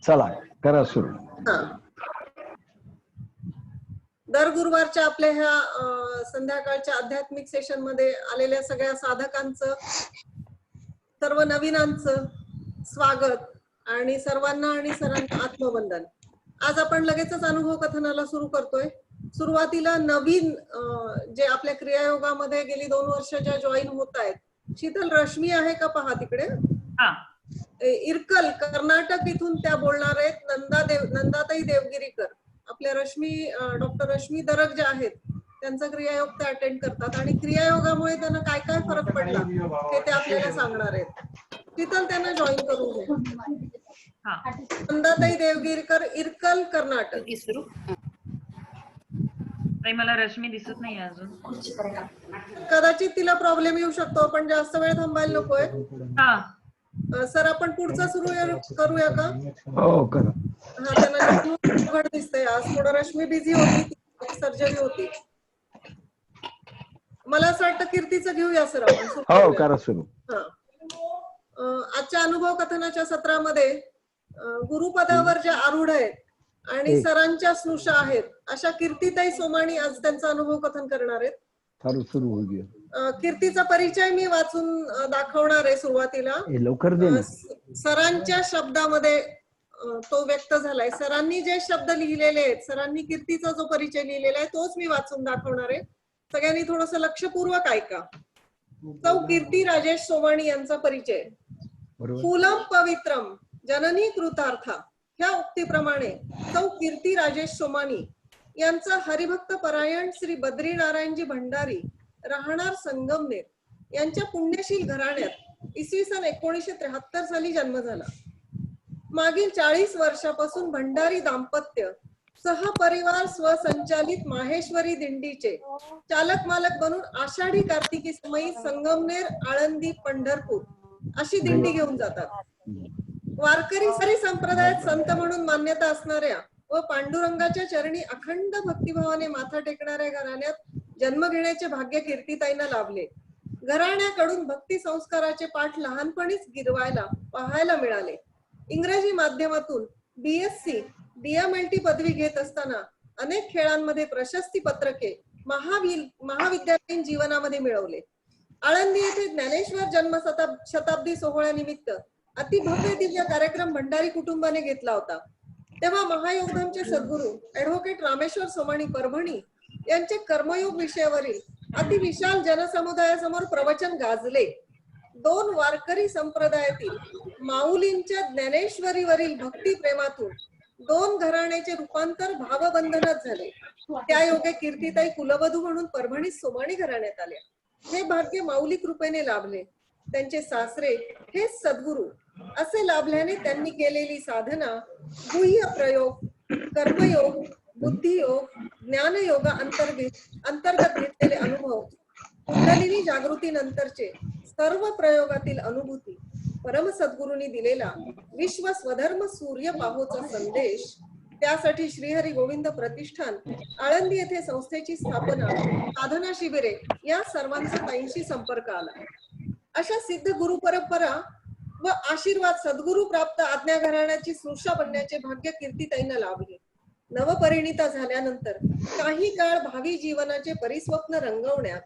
चला करा सुरू. दर गुरुवारच्या आपल्या ह्या संध्याकाळच्या आध्यात्मिक सेशन मध्ये आलेल्या सगळ्या साधकांचं, सर्व नवीनांचं स्वागत आणि सर्वांना आणि सरांना आत्मवंदन. आज आपण लगेचच अनुभव कथनाला सुरू करतोय. सुरुवातीला नवीन जे आपल्या क्रियायोगामध्ये गेली 2 वर्ष ज्या जॉईन होत आहेत, शीतल रश्मी आहे का पहा तिकडे. इरकल कर्नाटक इथून त्या बोलणार आहेत. नंदाताई देवगिरीकर आपल्या डॉक्टर रश्मी दरग ज्या आहेत त्यांचा क्रियायोग ते अटेंड करतात आणि क्रियायोगामुळे त्यांना काय काय फरक पडला हे ते आपल्याला सांगणार आहेत. शीतल त्यांना जॉईन करून घे. नंदाताई देवगिरीकर, इरकल कर्नाटक. मला रश्मी दिसत नाही अजून. कदाचित तिला प्रॉब्लेम येऊ शकतो, पण जास्त वेळ थांबायला नकोय. सर आपण पुढचा सुरू करूया का? हो करा. हा, त्यांना दिसतंय आज थोडं रश्मी बिझी होती, सर्जरी होती. मला असं वाटतं कीर्तीचं घेऊया सर आपण. हो करा सुरू. आजच्या अनुभव कथनाच्या सत्रामध्ये गुरुपदावर ज्या आरूढ आहेत आणि सरांच्या स्नुषा आहेत अशा कीर्तीताई सोमाणी आज त्यांचा अनुभव कथन करणार आहेत. सुरू होऊया. कीर्तीचा परिचय मी वाचून दाखवणार आहे सुरुवातीला. लवकर दे. सरांच्या शब्दामध्ये तो व्यक्त झालाय. सरांनी जे शब्द लिहिलेले आहेत, सरांनी कीर्तीचा जो परिचय लिहिलेला आहे तोच मी वाचून दाखवणार आहे. सगळ्यांनी थोडस लक्षपूर्वक ऐका. सौ कीर्ती राजेश सोमाणी यांचा परिचय. फुलम पवित्रम जननी कृतार्था ह्या उक्तीप्रमाणे सौ कीर्ती राजेश सोमाणी यांचा हरिभक्त परायण श्री बद्रीनारायणजी भंडारी राहणार संगमनेर यांच्या पुण्यशील घराण्यात इसवी सन 1973 साली जन्म झाला. मागील 40 वर्षापासून भंडारी दाम्पत्य सहपरिवार स्वसंचालित माहेश्वरी दिंडीचे चालक मालक बनून आषाढी कार्तिकी समयी संगमनेर, आळंदी, पंढरपूर अशी दिंडी घेऊन जातात. वारकरी संप्रदायात संत म्हणून मान्यता असणाऱ्या व पांडुरंगाच्या चरणी अखंड भक्तिभावाने माथा टेकणाऱ्या घराण्यात जन्म घेण्याचे भाग्य कीर्तीताईंना लाभले. घराण्याकडून भक्ती संस्काराचे पाठ लहानपणीच गिरवायला पाहायला मिळाले. इंग्रजी माध्यमातून BSc DMLT पदवी घेत असताना अनेक खेळांमध्ये प्रशस्ती पत्रके महाविद्यालयीन जीवनामध्ये मिळवले. आळंदी येथे ज्ञानेश्वर जन्म शताब्दी सोहळ्यानिमित्त अतिभव्य दिव्य कार्यक्रम भंडारी कुटुंबाने घेतला होता. तेव्हा महायोगधामचे सद्गुरू ऍडव्होकेट रामेश्वर सोमाणी परभणी यांचे कर्मयोग विषयावरील अतिविशाल जनसमुदायासमोर प्रवचन गाजले. 2 वारकरी संप्रदायातील माऊलींच्या ज्ञानेश्वरीवरील भक्ती प्रेमातून 2 घराण्याचे रूपांतर भावबंधनात झाले. त्या योगे कीर्तीताई कुलवधू म्हणून परभणीत सोमाणी घराण्यात आल्या. हे भाग्य माऊली कृपेने लाभले. त्यांचे सासरे हेच सद्गुरू असे लाभल्याने त्यांनी केलेली साधना, गुह्य प्रयोग, कर्मयोग, बुद्धियोग, ज्ञानयोगा अंतर्गत घेतलेले अनुभव, कुंडलिनी जागृती नंतरचे सर्व प्रयोगातील अनुभूती, परम सद्गुरूंनी दिलेला विश्व स्वधर्म सूर्य पाहोचा संदेश, त्यासाठी श्रीहरी गोविंद प्रतिष्ठान आळंदी येथे संस्थेची स्थापना, साधना शिबिरे या सर्वांचा ताईंशी संपर्क आला. अशा सिद्ध गुरु परंपरा व आशीर्वाद सद्गुरु प्राप्त आज्ञा घराण्याची स्नुषा बनण्याचे भाग्य कीर्तीताईंना लाभले. नवपरिणिता झाल्यानंतर काही काळ भावी जीवनाचे परिस्वप्न रंगवण्यात,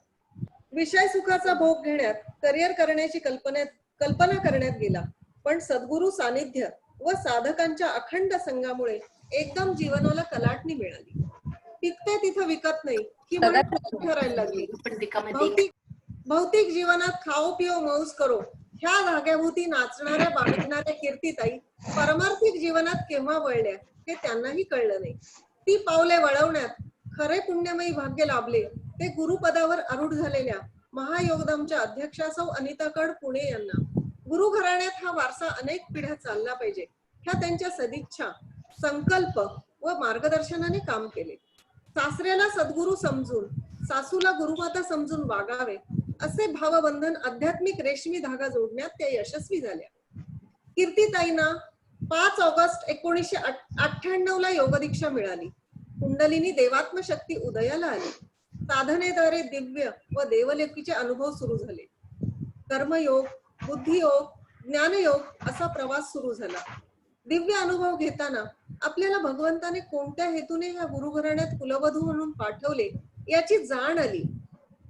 विषय सुखाचा भोग घेण्यात, करिअर करण्याची कल्पना करण्यात गेला. पण सद्गुरु सानिध्य व साधकांच्या अखंड संघामुळे एकदम जीवनाला कलाटणी मिळाली. पिकते तिथं विकत नाही ही म्हणून ठरायला लागली. भौतिक जीवनात खाओ पिओ मौज करो ह्या धाग्याभोवती नाचणाऱ्या बागडणाऱ्या कीर्तीताई पारमार्थिक जीवनात केव्हा वळल्या हे त्यांनाही कळलं नाही. ती पावले वळवण्यात खरे पुण्यमयी भाग्य लाभले ते गुरुपदावर आरूढ झालेल्या महायोगधामच्या अध्यक्षा सौ अनिता पुणे यांना. गुरु घराण्यात हा वारसा अनेक पिढ्या चालला पाहिजे ह्या त्यांच्या सदिच्छा, संकल्प व मार्गदर्शनाने काम केले. सासऱ्याला सद्गुरू समजून, सासूला गुरुमाता समजून वागावे असे भावबंधन आध्यात्मिक रेशमी धागा जोडण्यात त्या यशस्वी झाल्या. कीर्तीताईंना 5 ऑगस्ट 1998 ला योगदीक्षा मिळाली. कुंडलिनी देवात्म शक्ती उदयाला आली. साधनेद्वारे दिव्य व देवलोकीचे अनुभव सुरू झाले. कर्मयोग, बुद्धियोग, ज्ञानयोग असा प्रवास सुरू झाला. दिव्य अनुभव घेताना आपल्याला भगवंताने कोणत्या हेतूने ह्या गुरुघराण्यात कुलवधू म्हणून पाठवले याची जाण आली.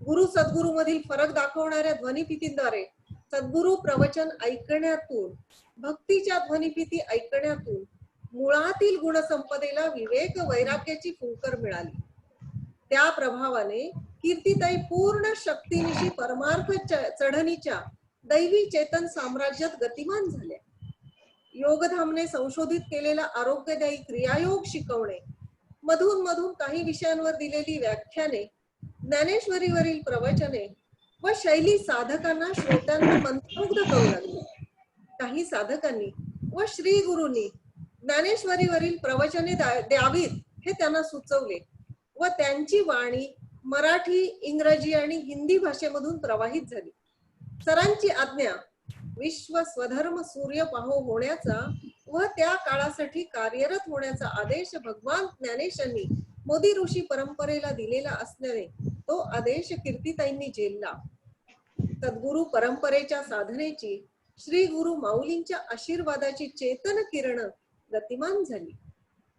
गुरु सद्गुरु मधील फरक दाखवणाऱ्या ध्वनिफितीद्वारे सद्गुरु प्रवचन ऐकण्यातून, भक्तीच्या ध्वनिफिती ऐकण्यातून मुळातील गुणसंपदेला विवेक वैराग्याची फुंकर मिळाली. त्या प्रभावाने कीर्तिताई पूर्ण शक्तीनिशी परमार्थ चढणीच्या दैवी चेतन साम्राज्यात गतिमान झाल्या. योगधामने संशोधित केलेला आरोग्यदायी क्रियायोग शिकवणे, मधून मधून काही विषयांवर दिलेली व्याख्याने, ज्ञानेश्वरीवरील प्रवचने व शैली साधकांना श्रोत्यांना मंत्रमुग्ध करू लागली. काही साधकांनी व श्री गुरूंनी ज्ञानेश्वरीवरील प्रवचने द्यावीत हे त्यांना सुचवले व त्यांची वाणी मराठी, इंग्रजी आणि हिंदी भाषेमधून प्रवाहित झाली. सरांची आज्ञा विश्व स्वधर्म सूर्य पाहो होण्याचा व त्या काळासाठी कार्यरत होण्याचा आदेश भगवान ज्ञानेशांनी मोदी ऋषी परंपरेला दिलेला असल्याने तो आदेश कीर्तिताईंनी झेलला. सद्गुरु परंपरेच्या साधनेची, श्री गुरु माऊलींच्या आशीर्वादाची चेतन किरण गतिमान झाली.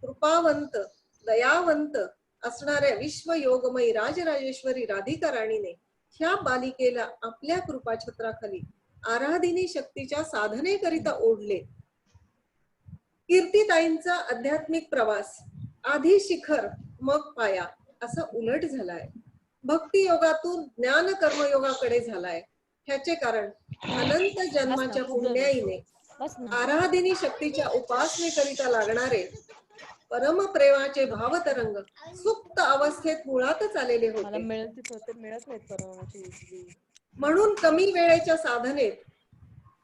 कृपावंत, दयावंत असणाऱ्या विश्व योगमयी राजराजेश्वरी राधिका राणीने ह्या बालिकेला आपल्या कृपाछत्राखाली आराधिनी शक्तीच्या साधनेकरिता ओढले. कीर्तिताईंचा आध्यात्मिक प्रवास आधी शिखर मग पाया असा उलट झालाय. भक्ती योगातून ज्ञान कर्मयोगाकडे झालाय. ह्याचे कारण अनंत जन्माच्या पुण्याईने आराधिनी शक्तीच्या उपासनेकरिता लागणारे परमप्रेमाचे भावतरंग सुप्त अवस्थेत मुळातच आलेले होते. म्हणून कमी वेळेच्या साधनेत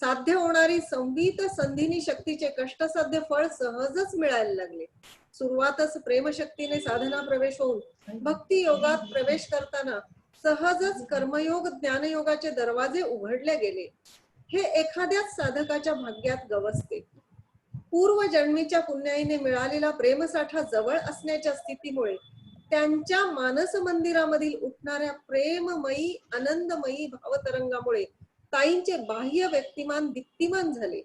साध्य होणारी संवित संधिनी शक्तीचे कष्टसाध्य फळ सहजच मिळायला लागले. सुरुवातच प्रेमशक्तीने साधना प्रवेश होऊन भक्ती योगात प्रवेश करताना सहजच कर्मयोग ज्ञानयोगाचे दरवाजे उघडले गेले. हे एखाद्याच साधकाच्या भाग्यात गवसते. पूर्व जन्मीच्या पुण्याईने मिळालेला प्रेमसाठा जवळ असण्याच्या स्थितीमुळे त्यांच्या मानस मंदिरामधील उठणाऱ्या प्रेममयी आनंदमयी भावतरंगामुळे ताईंचे बाह्य व्यक्तिमान दीप्तिमान झाले.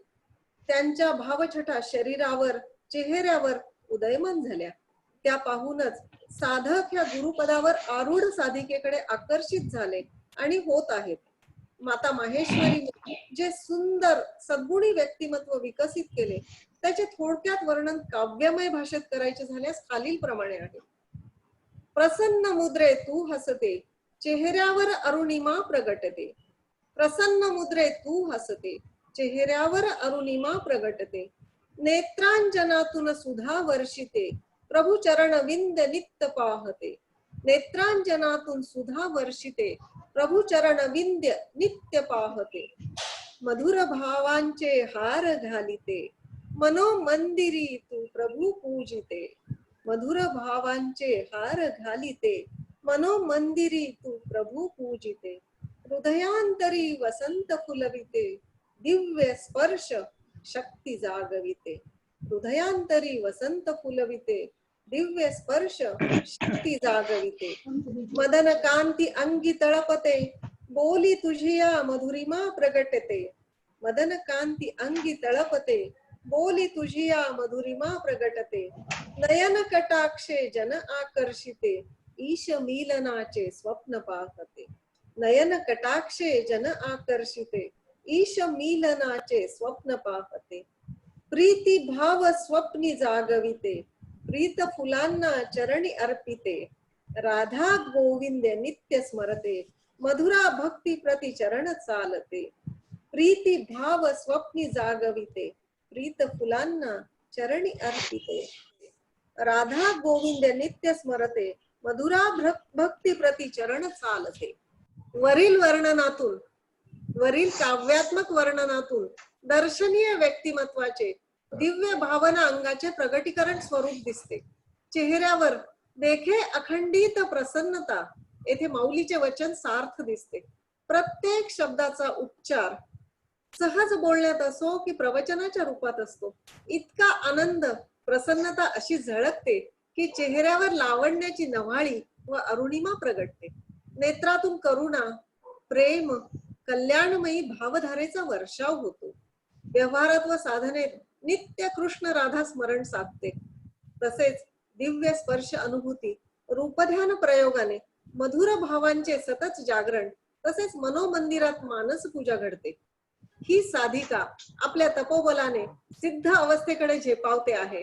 त्यांच्या भावछटा शरीरावर, चेहऱ्यावर उदयमान झाल्या. त्या पाहूनच साधक ह्या गुरुपदावर आरूढ साधिकेकडे आकर्षित झाले आणि होत आहेत. माता माहेश्वरीने जे सुंदर सद्गुणी व्यक्तिमत्व विकसित केले त्याचे थोडक्यात वर्णन काव्यमय भाषेत करायचे झाल्यास खालील प्रमाणे आहे. प्रसन्न मुद्रे तू हसते, चेहऱ्यावर अरुणिमा प्रगटते. प्रसन्न मुद्रे तू हसते, चेहऱ्यावर अरुणिमा प्रगटते. नेत्रांजनातून सुधा वर्षिते, प्रभु चरण विंद नित्य पाहते. नेत्रांजनातून सुधा वर्षिते, प्रभु चरण विंद्य नित्य पाहते. मधुर भावांचे हार घालिते, मनो मंदिरी तू प्रभु पूजिते. मधुर भावांचे हार घालिते, मनो मंदिरी तू प्रभु पूजिते. हृदयांतरी वसंत फुलविते, दिव्य स्पर्श शक्ती जागविते. हृदयांतरी वसंत फुलविते, दिव्य स्पर्श शक्ती जागविते. मदन कांती अंगी तळपते, बोली तुझिया मधुरिमा प्रगटते. मदन कांती अंगी तळपते, बोली तुझिया मधुरिमा प्रगटते. नयन कटाक्षे जन आकर्षिते, ईश मिलनाचे स्वप्न पाहते. नयन कटाक्षे जन आकर्षिते, ईश मिलनाचे स्वप्न पाहते. प्रीती भाव स्वप्नी जागविते, प्रीत फुलांना चरणी अर्पिते. राधा गोविंद नित्य स्मरते, मधुरा भक्ती प्रति चरण चालते. प्रीती भाव स्वप्नी जागविते, प्रीत फुलांना चरणी अर्पिते. राधा गोविंद नित्य स्मरते, मधुरा भक्ती प्रति चरण चालते. वरील वर्णनातून, वरील काव्यात्मक वर्णनातूून दर्शनीय व्यक्तिमत्वाचे दिव्य भावना अंगाचे प्रगटीकरण स्वरूप दिसते. चेहऱ्यावर देखे अखंडित प्रसन्नता, येथे माऊलीचे वचन सार्थ दिसते. प्रत्येक शब्दाचा उच्चार सहज बोलण्यात असो की प्रवचनाच्या रूपात असतो, इतका आनंद, प्रसन्नता अशी झळकते की चेहऱ्यावर लावण्याची नव्हाळी व अरुणिमा प्रगटते. नेत्रातून करुणा, प्रेम, कल्याणमयी भावधारेचा वर्षाव होतो. व्यवहारात व साधनेत नित्य कृष्ण राधा स्मरण साधते. तसेच दिव्य स्पर्श अनुभूती, रूपध्यान प्रयोगाने मधुर भावांचे सतत जागरण, तसेच मनोमंदिरात मानस पूजा घडते. ही साधिका आपल्या तपोबलाने सिद्ध अवस्थेकडे झेपावते आहे.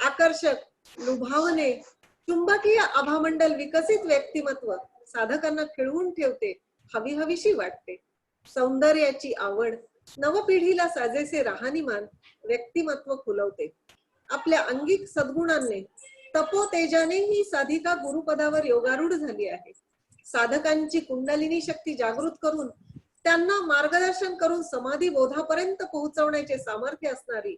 आकर्षक, लुभावणे, चुंबकीय आभामंडल विकसित व्यक्तिमत्व साधकांना खिळवून ठेवते, हवीहवीशी वाटते. सौंदर्याची आवड नवपिढीला साजेसे राहणीमान व्यक्तिमत्व फुलवते. आपल्या अंगिक सद्गुणांनी तपोतेजाने ही साधिका गुरुपदावर योगारूढ झाली आहे. साधकांची कुंडलिनी शक्ती जागृत करून त्यांना मार्गदर्शन करून समाधी बोधापर्यंत पोहोचवण्याचे सामर्थ्य असणारी,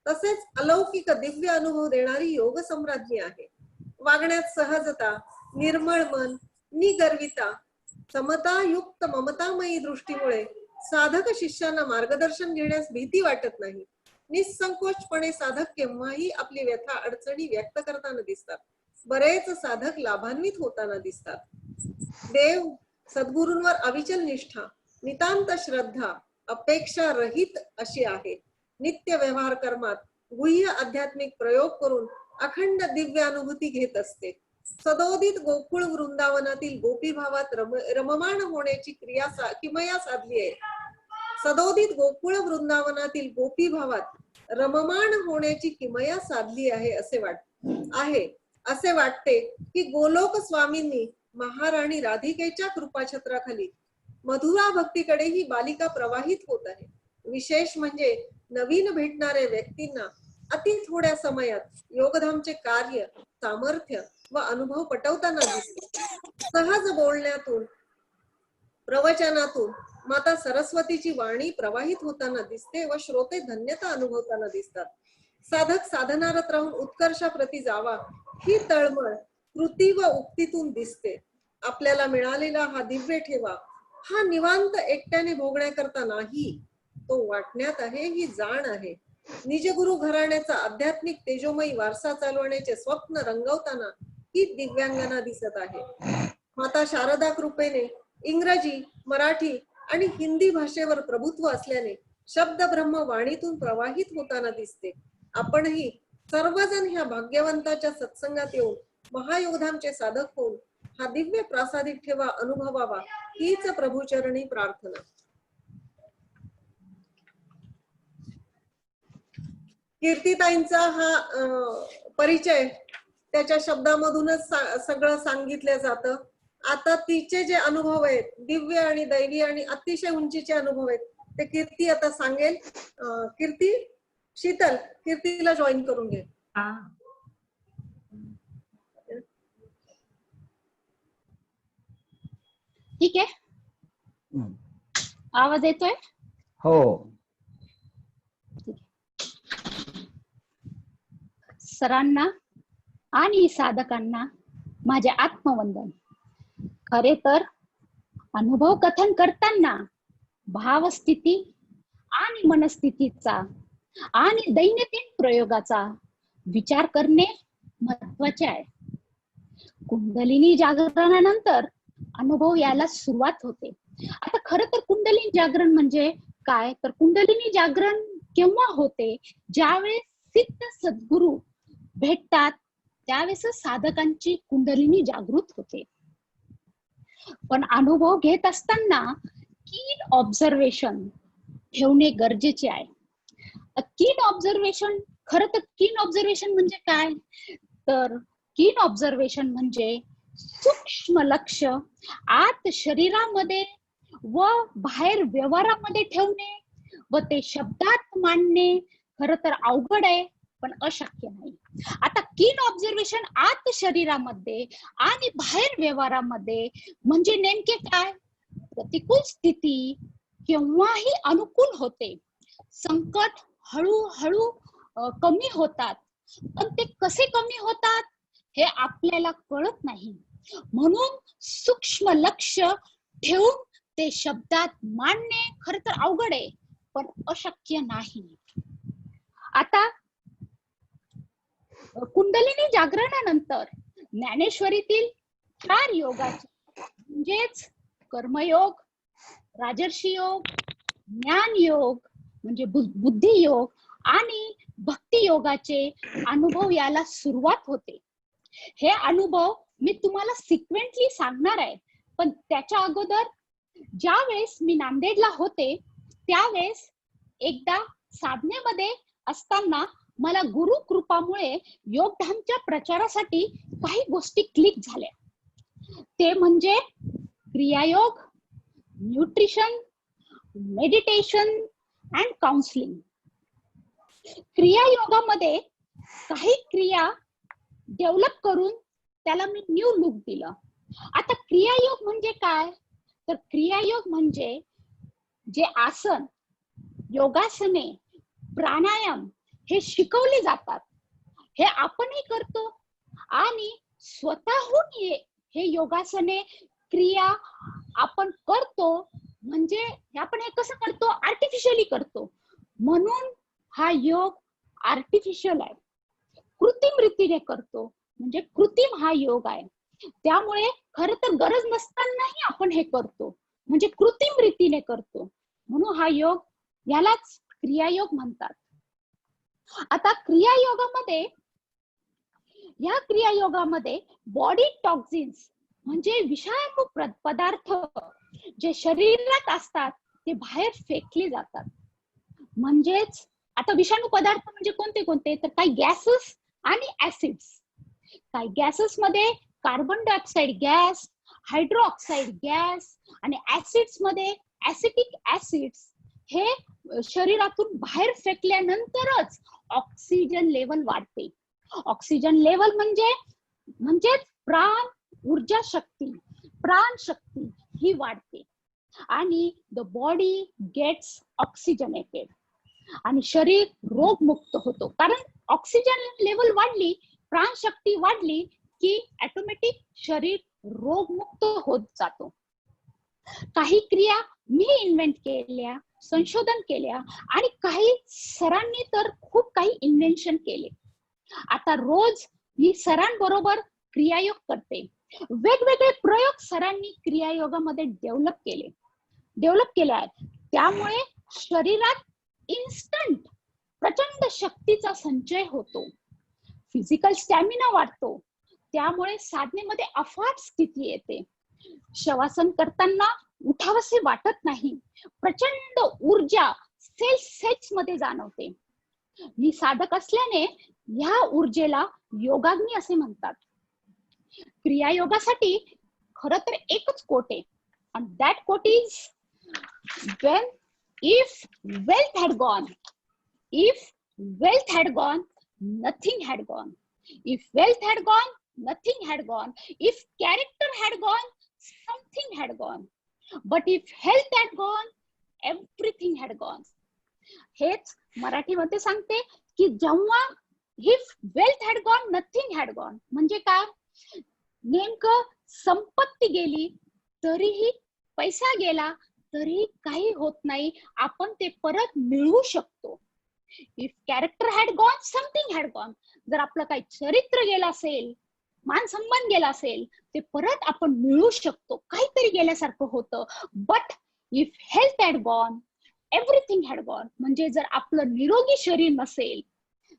तसेच अलौकिक दिव्य अनुभव देणारी योग सम्राज्ञी आहे. वागण्यात सहजता, निर्मळ मन, निगर्विता, समतायुक्त ममतामयी दृष्टीमुळे साधक शिष्यांना मार्गदर्शन घेण्यास भीती वाटत नाही. निसंकोचपणे साधक केव्हाही आपली व्यथा अडचणी व्यक्त करताना दिसतात. बरेच साधक लाभान्वित होताना दिसतात. देव सद्गुरूंवर अविचल निष्ठा, नितांत श्रद्धा, अपेक्षा रहित अशी आहे. नित्य व्यवहार कर्मात गुह्य आध्यात्मिक प्रयोग करून अखंड दिव्य अनुभूती घेत असते. सदोदित गोकुळ वृंदावनातील गोपी भावात रममाण होण्याची किमया साधली आहे. सदोदित गोकुळ वृंदावनातील गोपी भावात रममाण होण्याची किमया साधली आहे असे वाटते की गोलोक स्वामींनी महाराणी राधिकेच्या कृपाछत्राखाली मधुरा भक्तीकडे ही बालिका प्रवाहित होत आहे. विशेष म्हणजे नवीन भेटणाऱ्या व्यक्तींना अति थोड्या समयात योगधामचे कार्य, सामर्थ्य व अनुभव पटवताना दिसते. सहज बोलण्यातून, प्रवचनातून माता सरस्वतीची वाणी प्रवाहित होताना दिसते व श्रोते धन्यता अनुभवताना दिसतात. साधक साधनारत राहून उत्कर्षाप्रती जावा ही तळमळ कृती व उक्तीतून दिसते. आपल्याला मिळालेला हा दिव्य ठेवा हा निवांत एकट्याने भोगण्याकरता नाही, तो वाटण्यात आहे ही जाण आहे. निजगुरु घराण्याचा आध्यात्मिक तेजोमयी वारसा चालवण्याचे स्वप्न रंगवताना ही दिव्यांगना दिसत आहे. माता शारदा कृपेने इंग्रजी, मराठी आणि हिंदी भाषेवर प्रभुत्व असल्याने शब्द ब्रह्म वाणीतून प्रवाहित होताना दिसते. आपणही सर्वजण ह्या भाग्यवंताच्या सत्संगात येऊन महायोगधामचे साधक होऊन हा दिव्य प्रासादिक ठेवा अनुभवावा हीच प्रभुचरणी प्रार्थना. कीर्तिताईंचा हा परिचय त्याच्या शब्दामधूनच सगळं सांगितलं जातं. आता तिचे जे अनुभव आहेत, दिव्य आणि दैवी आणि अतिशय उंचीचे अनुभव आहेत, ते कीर्ती आता सांगेल. कीर्ती, शीतल, कीर्तीला जॉईन करून घे. ठीक आहे, आवाज येतोय? हो. सरांना आणि साधकांना माझे आत्मवंदन. खरे तर अनुभव कथन करताना भावस्थिती आणि मनस्थितीचा आणि दैनंदिन प्रयोगाचा विचार करणे महत्वाचे आहे. कुंडलिनी जागरणानंतर अनुभव यायला सुरुवात होते. आता खरं तर कुंडलिनी जागरण म्हणजे काय, तर कुंडलिनी जागरण केव्हा होते, ज्यावेळेस सिद्ध सद्गुरू भेटतात त्यावेळेस साधकांची कुंडलिनी जागृत होते. पण अनुभव घेत असताना कीन ऑब्झर्वेशन ठेवणे गरजेचे आहे. कीन ऑब्झर्वेशन, खरं तर कीन ऑब्झर्वेशन म्हणजे काय, तर कीन ऑब्झर्वेशन म्हणजे सूक्ष्म लक्ष आत शरीरामध्ये व बाहेर व्यवहारामध्ये ठेवणे व ते शब्दात मांडणे खरं तर अवघड आहे पण अशक्य नाही. आता कीन ऑब्झर्वेशन आत शरीरामध्ये आणि बाहेर व्यवहारामध्ये म्हणजे नेमके काय, प्रतिकूल स्थिती केव्हाही अनुकूल होते. संकट हळूहळू कमी होतात, पण ते कसे कमी होतात हे आपल्याला कळत नाही. म्हणून सूक्ष्म लक्ष ठेवून ते शब्दात मांडणे खरं तर अवघड आहे पण अशक्य नाही. आता कुंडलिनी जागरणानंतर ज्ञानेश्वरीतील 4 योगाचे म्हणजेच कर्मयोग, राजर्षी योग, ज्ञान योग म्हणजे बुद्धी योग आणि भक्ती योगाचे अनुभव यायला सुरुवात होते. हे अनुभव मी तुम्हाला सिक्वेंटली सांगणार आहे, पण त्याच्या अगोदर ज्या वेळेस मी नांदेडला होते त्यावेळेस एकदा साधनेमध्ये असताना मला गुरु कृपामुळे योगधामच्या प्रचारासाठी काही गोष्टी क्लिक झाल्या. ते म्हणजे क्रियायोग, न्यूट्रिशन, मेडिटेशन अँड काउन्सिलिंग. क्रियायोगामध्ये काही क्रिया डेव्हलप करून त्याला मी न्यू लुक दिलं. आता क्रियायोग म्हणजे काय? तर क्रियायोग म्हणजे जे आसन, योगासने, प्राणायाम हे शिकवले जातात, हे आपणही करतो आणि स्वतःहून हे योगासने क्रिया आपण करतो. म्हणजे आपण हे कसं करतो? आर्टिफिशियली करतो. म्हणून हा योग आर्टिफिशियल आहे, कृत्रिम रीतीने करतो, म्हणजे कृत्रिम हा योग आहे. त्यामुळे खर तर गरज नसतानाही आपण हे करतो, म्हणजे कृत्रिम रीतीने करतो. म्हणून हा योग, यालाच क्रियायोग म्हणतात. आता या क्रियायोगामध्ये बॉडी टॉक्झिन्स म्हणजे विषारी पदार्थ जे शरीरात असतात ते बाहेर फेकले जातात. म्हणजेच आता विषाणू पदार्थ म्हणजे कोणते कोणते? तर काही गॅसेस आणि ऍसिड्स. काही गॅसेस मध्ये कार्बन डायऑक्साइड गॅस, हायड्रोऑक्साइड गॅस आणि ऍसिड्स मध्ये ऍसिटिक ऍसिड्स हे शरीरातून बाहेर फेकल्यानंतरच ऑक्सिजन लेवल वाढते. ऑक्सिजन लेवल म्हणजे प्राण ऊर्जा शक्ती, प्राण शक्ती ही वाढते आणि द बॉडी गेट्स ऑक्सिजनेटेड आणि शरीर रोगमुक्त होतो. कारण ऑक्सिजन लेवल वाढली, प्राण शक्ती वाढली की ऑटोमॅटिक शरीर रोगमुक्त होत जातो. काही क्रिया मी इन्व्हेंट केल्या, संशोधन केल्या आणि काही सरांनी तर खूप काही इन्व्हेन्शन केले. आता रोज मी सरांबरोबर क्रियायोग करते. वेगवेगळे प्रयोग सरांनी क्रियायोगामध्ये डेव्हलप केले आहेत. त्यामुळे शरीरात इन्स्टंट प्रचंड शक्तीचा संचय होतो, फिजिकल स्टॅमिना वाढतो. त्यामुळे साधनेमध्ये अफाट स्थिती येते. शवासन करताना उठावसे वाटत नाही, प्रचंड ऊर्जा सेल्स मध्ये जाणवते. मी साधक असल्याने ह्या ऊर्जेला योगाग्नी असे म्हणतात. क्रियायोगासाठी खरं तर एकच कोट आहे, and that quote is if wealth had gone, nothing had gone. If wealth had gone, nothing had gone. If character had gone, something had gone. But if health had gone, everything had gone. हेच मराठीमध्ये सांगते की जेव्हा if wealth had gone, nothing had gone म्हणजे काय? नेमकं संपत्ती गेली तरीही, पैसा गेला तरीही काही होत नाही, आपण ते परत मिळवू शकतो. If character had gone, something had gone. जर आपलं काही चरित्र गेलं असेल, मान सन्मान गेला असेल, ते परत आपण मिळवू शकतो. काहीतरी गेल्यासारखं होतं. But if health had gone, everything had gone. म्हणजे जर आपलं निरोगी शरीर नसेल,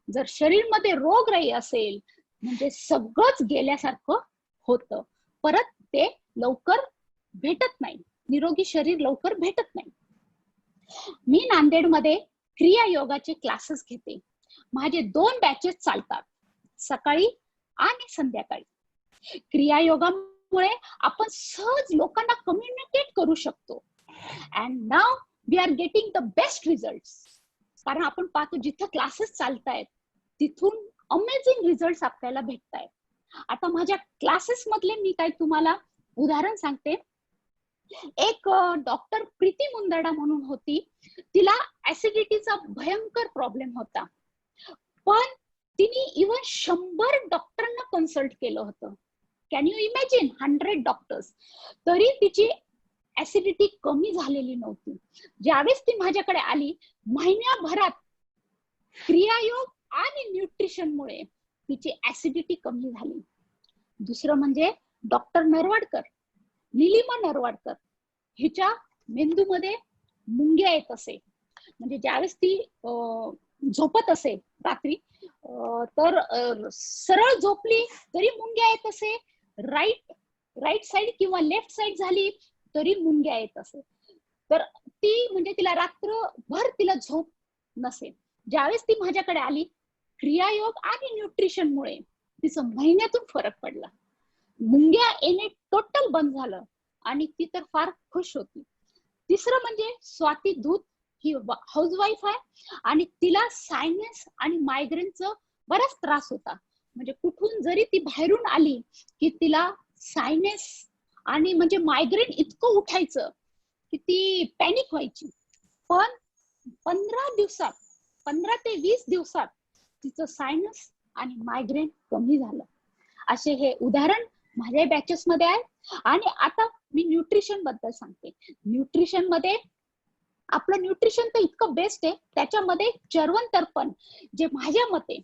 जर शरीरमध्ये रोगराई असेल, म्हणजे सगळंच गेल्यासारखं होतं. परत ते लवकर भेटत नाही, निरोगी शरीर लवकर भेटत नाही. मी नांदेडमध्ये क्रियायोगाचे क्लासेस घेते. माझे 2 बॅचेस चालतात, सकाळी आणि संध्याकाळी. क्रियायोगामुळे आपण सहज लोकांना कम्युनिकेट करू शकतो. And now we are getting the best results. कारण आपण पाहतो जिथं क्लासेस चालतायत तिथून अमेझिंग रिझल्ट्स आपल्याला भेटतायत. आता माझ्या क्लासेस मधले मी काही तुम्हाला उदाहरण सांगते. एक डॉक्टर प्रीती मुंदडा म्हणून होती, तिला ऍसिडिटीचा भयंकर प्रॉब्लेम होता, पण तिने इव्हन 100 डॉक्टरांना कन्सल्ट केलं होतं. Can you imagine? 100 डॉक्टर्स, तरी तिची ऍसिडिटी कमी झालेली नव्हती. ज्यावेळेस ती माझ्याकडे आली, महिन्याभरात क्रियायोग आणि न्यूट्रिशनमुळे तिची ऍसिडिटी कमी झाली. दुसरं म्हणजे डॉक्टर नरवाडकर, निलिमा नरवाडकर, हिच्या मेंदूमध्ये मुंग्या येत असे. म्हणजे ज्यावेळेस ती झोपत असे रात्री तर सरळ झोपली तरी मुंग्या येत असे, राईट साइड किंवा लेफ्ट साइड झाली तरी मुंग्या येत असे. तर ती म्हणजे तिला रात्रभर तिला झोप नसेल. ज्यावेळेस ती माझ्याकडे आली, क्रियायोग आणि न्यूट्रिशनमुळे तिचं महिन्यातून फरक पडला. मुंग्या येणे टोटल बंद झालं आणि ती तर फार खुश होती. तिसरं म्हणजे स्वाती धूत ही हाऊसवाईफ आहे आणि तिला सायनस आणि मायग्रेनचा बराच त्रास होता. म्हणजे कुठून जरी ती बाहेरून आली की तिला सायनस आणि म्हणजे मायग्रेन इतकं उठायचं की ती पॅनिक व्हायची. पण 15 ते 20 दिवसात तिचं सायनस आणि मायग्रेन कमी झालं. असे हे उदाहरण माझ्या बॅचेस मध्ये आहे. आणि आता मी न्यूट्रिशन बद्दल सांगते. न्यूट्रिशन मध्ये आपलं न्यूट्रिशन तर इतकं बेस्ट आहे. त्याच्यामध्ये चर्वण तर्पण जे माझ्या मते,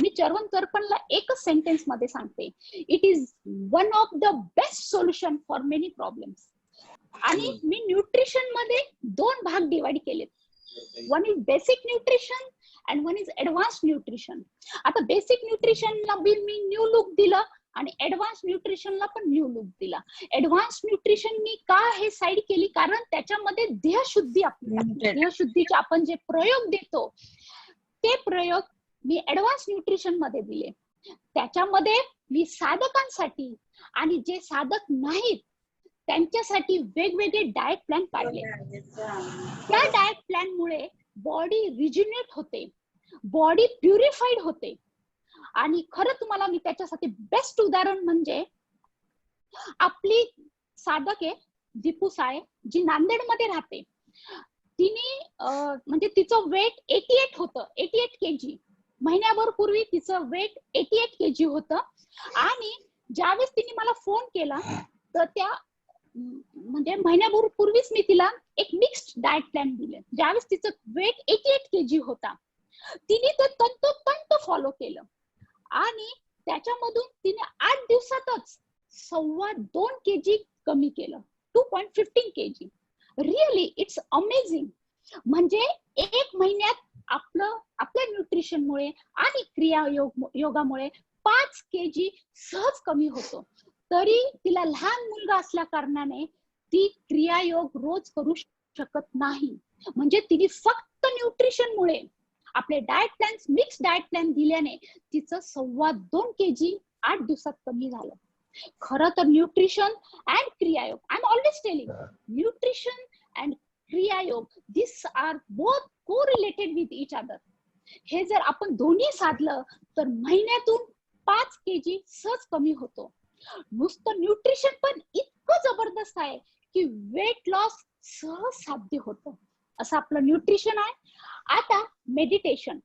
मी चर्वण तर्पणला एकच सेंटेन्स मध्ये सांगते, it is one of the best solution for many problems. आणि मी न्यूट्रिशन मध्ये 2 भाग डिवाइड केलेत. One is basic nutrition and one is advance nutrition. आता बेसिक न्यूट्रिशनला मी न्यू लुक दिलं आणि ऍडव्हान्स न्यूट्रिशनला पण न्यू लुक दिला. ऍडव्हान्स न्यूट्रिशन मी का हे साईड केली, कारण त्याच्यामध्ये देहशुद्धी देहशुद्धीचे आपण जे प्रयोग देतो ते प्रयोग मी ऍडव्हान्स न्यूट्रिशन मध्ये दिले. त्याच्यामध्ये मी साधकांसाठी आणि जे साधक नाहीत त्यांच्यासाठी वेगवेगळे डाएट प्लॅन काढले. त्या डाएट प्लॅन मुळे बॉडी रिज्युनेट होते, बॉडी प्युरिफाईड होते. आणि खरं तुम्हाला मी त्याच्यासाठी बेस्ट उदाहरण म्हणजे आपली साधक आहे दीपू साळे, जी नांदेडमध्ये राहते. तिने म्हणजे तिचं वेट 88 होतं, 88 kg. महिन्याभर पूर्वी तिचं वेट 88 kg होतं. आणि ज्यावेळेस तिने मला फोन केला तर त्या म्हणजे महिन्याभर पूर्वीच मी तिला एक मिक्स्ड डाएट प्लॅन दिले. ज्यावेळेस तिचं वेट 88 kg होता, तिने ते तंतोतंत फॉलो केलं आणि त्याच्यामधून तिने 8 दिवसातच 2.25 kg कमी केलं, 2.15 kg. Really it's amazing. म्हणजे 1 महिन्यात आपल्या न्यूट्रिशनमुळे आणि योगामुळे 5 kg सहज कमी होतो. तरी तिला लहान मुलगा असल्या कारणाने ती क्रियायोग रोज करू शकत नाही. म्हणजे तिने फक्त न्यूट्रिशनमुळे आपले diet plan, mix diet plan दिल्याने तिचं 2.25 kg 8 दिवसात कमी झालं. खरं तर nutrition and Kriyayoga, I am always telling, nutrition and Kriyayoga this are both correlated with each other. हे जर आपण दोन्ही साधलं तर महिन्यातून 5 kg सहज कमी होतो. नुसतं न्यूट्रिशन पण इतकं जबरदस्त आहे की वेट लॉस सहज साध्य होतं. असं आपलं न्यूट्रिशन आहे. आता मेडिटेशन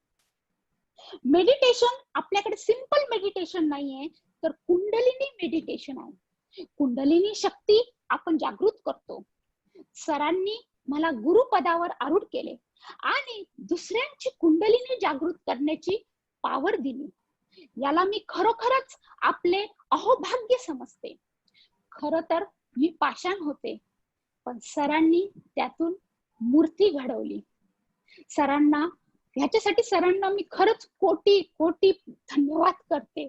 आपल्याकडे सिंपल मेडिटेशन नाहीये, तर कुंडलिनी मेडिटेशन आहे. कुंडलिनी शक्ती आपण जागृत करतो. सरांनी मला गुरुपदावर आरूढ केले आणि दुसऱ्यांची कुंडलिनी जागृत करण्याची पावर दिली. याला मी खरोखरच आपले अहोभाग्य समजते. खरं तर मी पाषाण होते, पण सरांनी त्यातून मूर्ती घडवली. ह्याच्यासाठी सरांना मी खरंच कोटी कोटी धन्यवाद करते.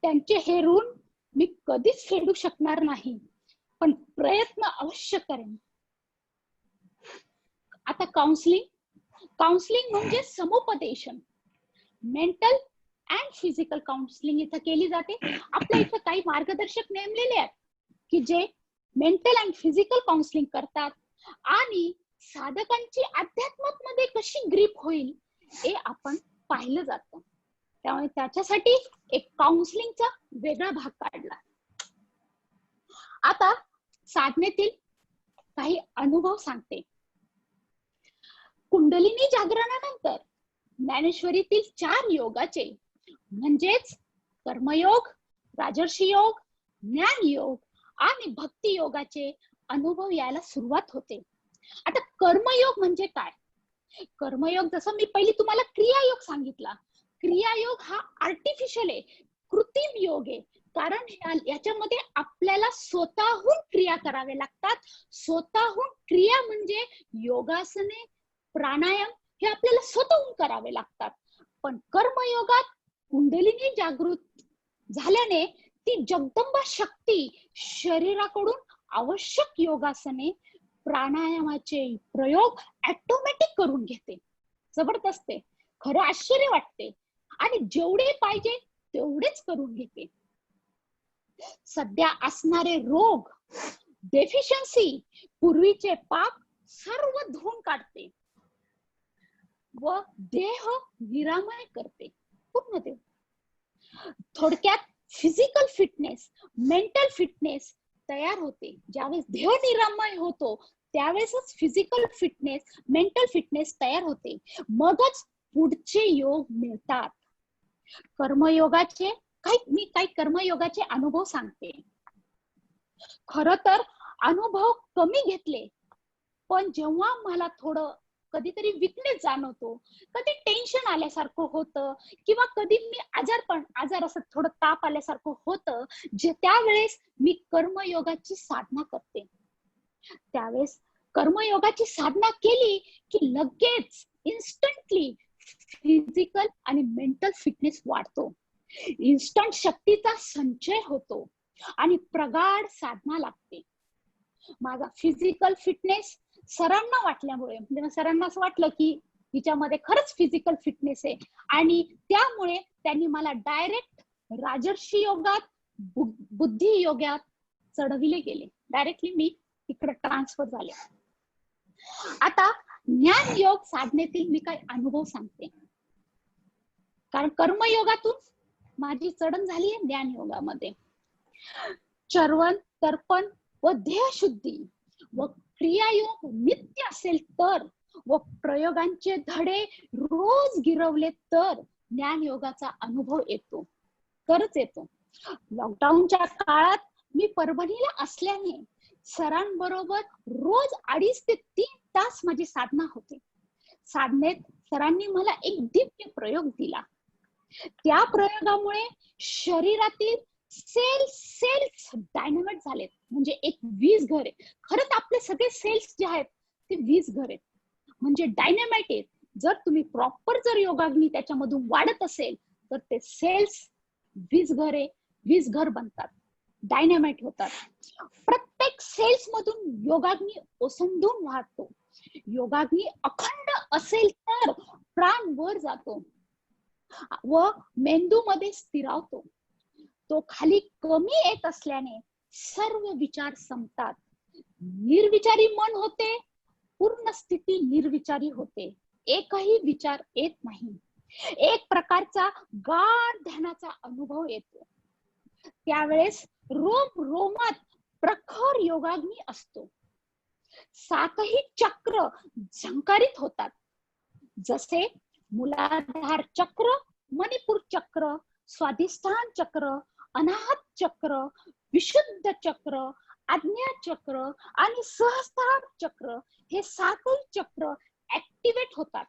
त्यांचे हे ऋण मी कधीच फेडू शकणार नाही, पण प्रयत्न अवश्य करेन. आता काउन्सिलिंग म्हणजे समुपदेशन. मेंटल अँड फिजिकल काउन्सिलिंग इथं केली जाते. आपल्या इथं काही मार्गदर्शक नेमलेले आहेत की जे मेंटल अँड फिजिकल काउन्सिलिंग करतात आणि साधकांची अध्यात्मामध्ये कशी ग्रीप होईल हे आपण पाहिलं जातं. त्यामुळे त्याच्यासाठी एक काउन्सिलिंगचा वेगळा भाग काढला. आता साधनेतील काही अनुभव सांगते. कुंडलिनी जागरणानंतर ज्ञानेश्वरीतील 4 योगाचे म्हणजेच कर्मयोग, राजर्षी योग, ज्ञान योग आणि भक्ती योगाचे अनुभव यायला सुरुवात होते. आता कर्मयोग म्हणजे काय? कर्मयोग जसं मी पहिली तुम्हाला क्रियायोग सांगितला. क्रियायोग हा आर्टिफिशियल आहे, कृत्रिम योग आहे. कारण याच्यामध्ये आपल्याला स्वतःहून क्रिया करावे लागतात. स्वतःहून क्रिया म्हणजे योगासने, प्राणायाम हे आपल्याला स्वतःहून करावे लागतात. पण कर्मयोगात कुंडलिनी जागृत झाल्याने ती जगदंबा शक्ती शरीराकडून आवश्यक योगासने प्राणायामाचे प्रयोग ऑटोमॅटिक करून घेते. जबरदस्त आहे, खरं आश्चर्य वाटते. आणि जेवढे पाहिजे तेवढेच करून घेते. सध्या असणारे रोग, डेफिशियन्सी, पूर्वीचे पाप सर्व धुवून काढते व देह निरामय करते पूर्ण. थोडक्यात फिजिकल फिटनेस, मेंटल फिटनेस तयार होते. ज्यावेळेस देह निरामय होतो त्यावेळेसच फिजिकल फिटनेस, मेंटल फिटनेस तयार होते. मगच पुढचे योग मिळतात. कर्मयोगाचे काही कर्मयोगाचे अनुभव सांगते. खर तर अनुभव कमी घेतले, पण जेव्हा मला थोडं कधीतरी विकनेस जाणवतो, कधी टेन्शन आल्यासारखं होतं, किंवा कधी मी आजार असं थोडं ताप आल्यासारखं होतं, जे त्यावेळेस मी कर्मयोगाची साधना करते. त्यावेळेस कर्मयोगाची साधना केली की लगेच इन्स्टंटली फिजिकल आणि मेंटल फिटनेस वाढतो. इन्स्टंट शक्तीचा संचय होतो आणि प्रगाढ साधना लागते. माझा फिजिकल फिटनेस सरांना वाटल्यामुळे, म्हणजे सरांना असं वाटलं की हिच्यामध्ये खरंच फिजिकल फिटनेस आहे, आणि त्यामुळे त्यांनी मला डायरेक्ट राजर्षी योगात, बुद्धी योगात चढविले गेले. डायरेक्टली मी तिकडे ट्रान्सफर झाले. आता ज्ञान योग साधनेतील मी काही अनुभव सांगते, कारण कर्मयोगातून माझी चढण झाली आहे ज्ञान योगामध्ये. चर्वण, तर्पण व ध्येयशुद्धी व क्रियायोग नित्य असेल तर, व प्रयोगांचे धडे रोज गिरवले तर ज्ञान योगाचा अनुभव येतो, तरच येतो. लॉकडाऊनच्या काळात मी परभणीला असल्याने सरांबरोबर रोज 2.5 ते 3 तास माझी साधना होते. साधनेत सरांनी मला एक दिव्य प्रयोग दिला. त्या प्रयोगामुळे शरीरातील सेल्स डायनामाइट झालेत. म्हणजे एक वीज घर आहे. खरंच आपले सगळे सेल्स जे आहेत ते वीज घर आहेत, म्हणजे डायनामाइट आहेत. जर तुम्ही प्रॉपर योगाग्नी त्याच्यामधून वाढत असेल तर ते सेल्स वीज घर बनतात, डायनामाइट होतात. प्रत्येक सेल्स मधून योगाग्नी ओसंडून वाहतो. योगाग्नी अखंड असेल तर प्राण वर जातो व मेंदूमध्ये स्थिरावतो. तो खाली कमी येत असल्याने सर्व विचार संपतात. निर्विचारी मन होते, पूर्ण स्थिती निर्विचारी होते. एकही विचार येत नाही. एक प्रकारचा गाढ ध्यानाचा अनुभव येतो. त्यावेळेस रोमात प्रखर योगाग्नी असतो. 7ही चक्र झंकारित होतात, जसे मूलाधार चक्र, मणिपूर चक्र, स्वाधिष्ठान चक्र, अनाहत चक्र, विशुद्ध चक्र, आज्ञा चक्र आणि सहस्त्रार चक्र. हे 7ही चक्र ऍक्टिव्हेट होतात.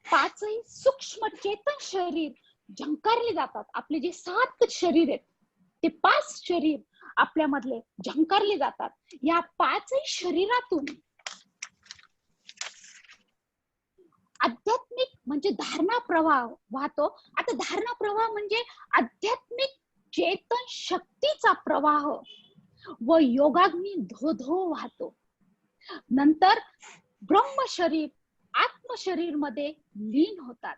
5ही सूक्ष्म चेतन शरीर झंकारले जातात. आपले जे 7 शरीर आहेत ते 5 शरीर आपल्यामधले झंकारले जातात. या 5ही शरीरातून आध्यात्मिक म्हणजे धारणा प्रवाह वाहतो. आता धारणा प्रवाह म्हणजे आध्यात्मिक चेतन शक्तीचा प्रवाह व योगाग्नी धो वाहतो. नंतर ब्रह्म शरीर आत्म शरीर मध्ये लीन होतात.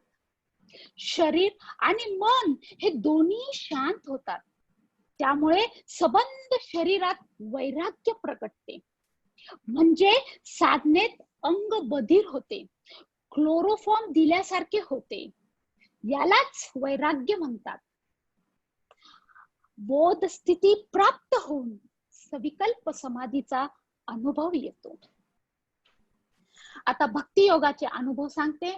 शरीर आणि मन हे दोन्ही शांत होतात. त्यामुळे सबंध शरीरात वैराग्य प्रकटते. म्हणजे साधनेत अंग बधीर होते, क्लोरोफॉर्म दिल्यासारखे होते. यालाच वैराग्य म्हणतात. बोध स्थिती प्राप्त होऊन सविकल्प समाधीचा अनुभव येतो. आता भक्ती योगाचे अनुभव सांगते.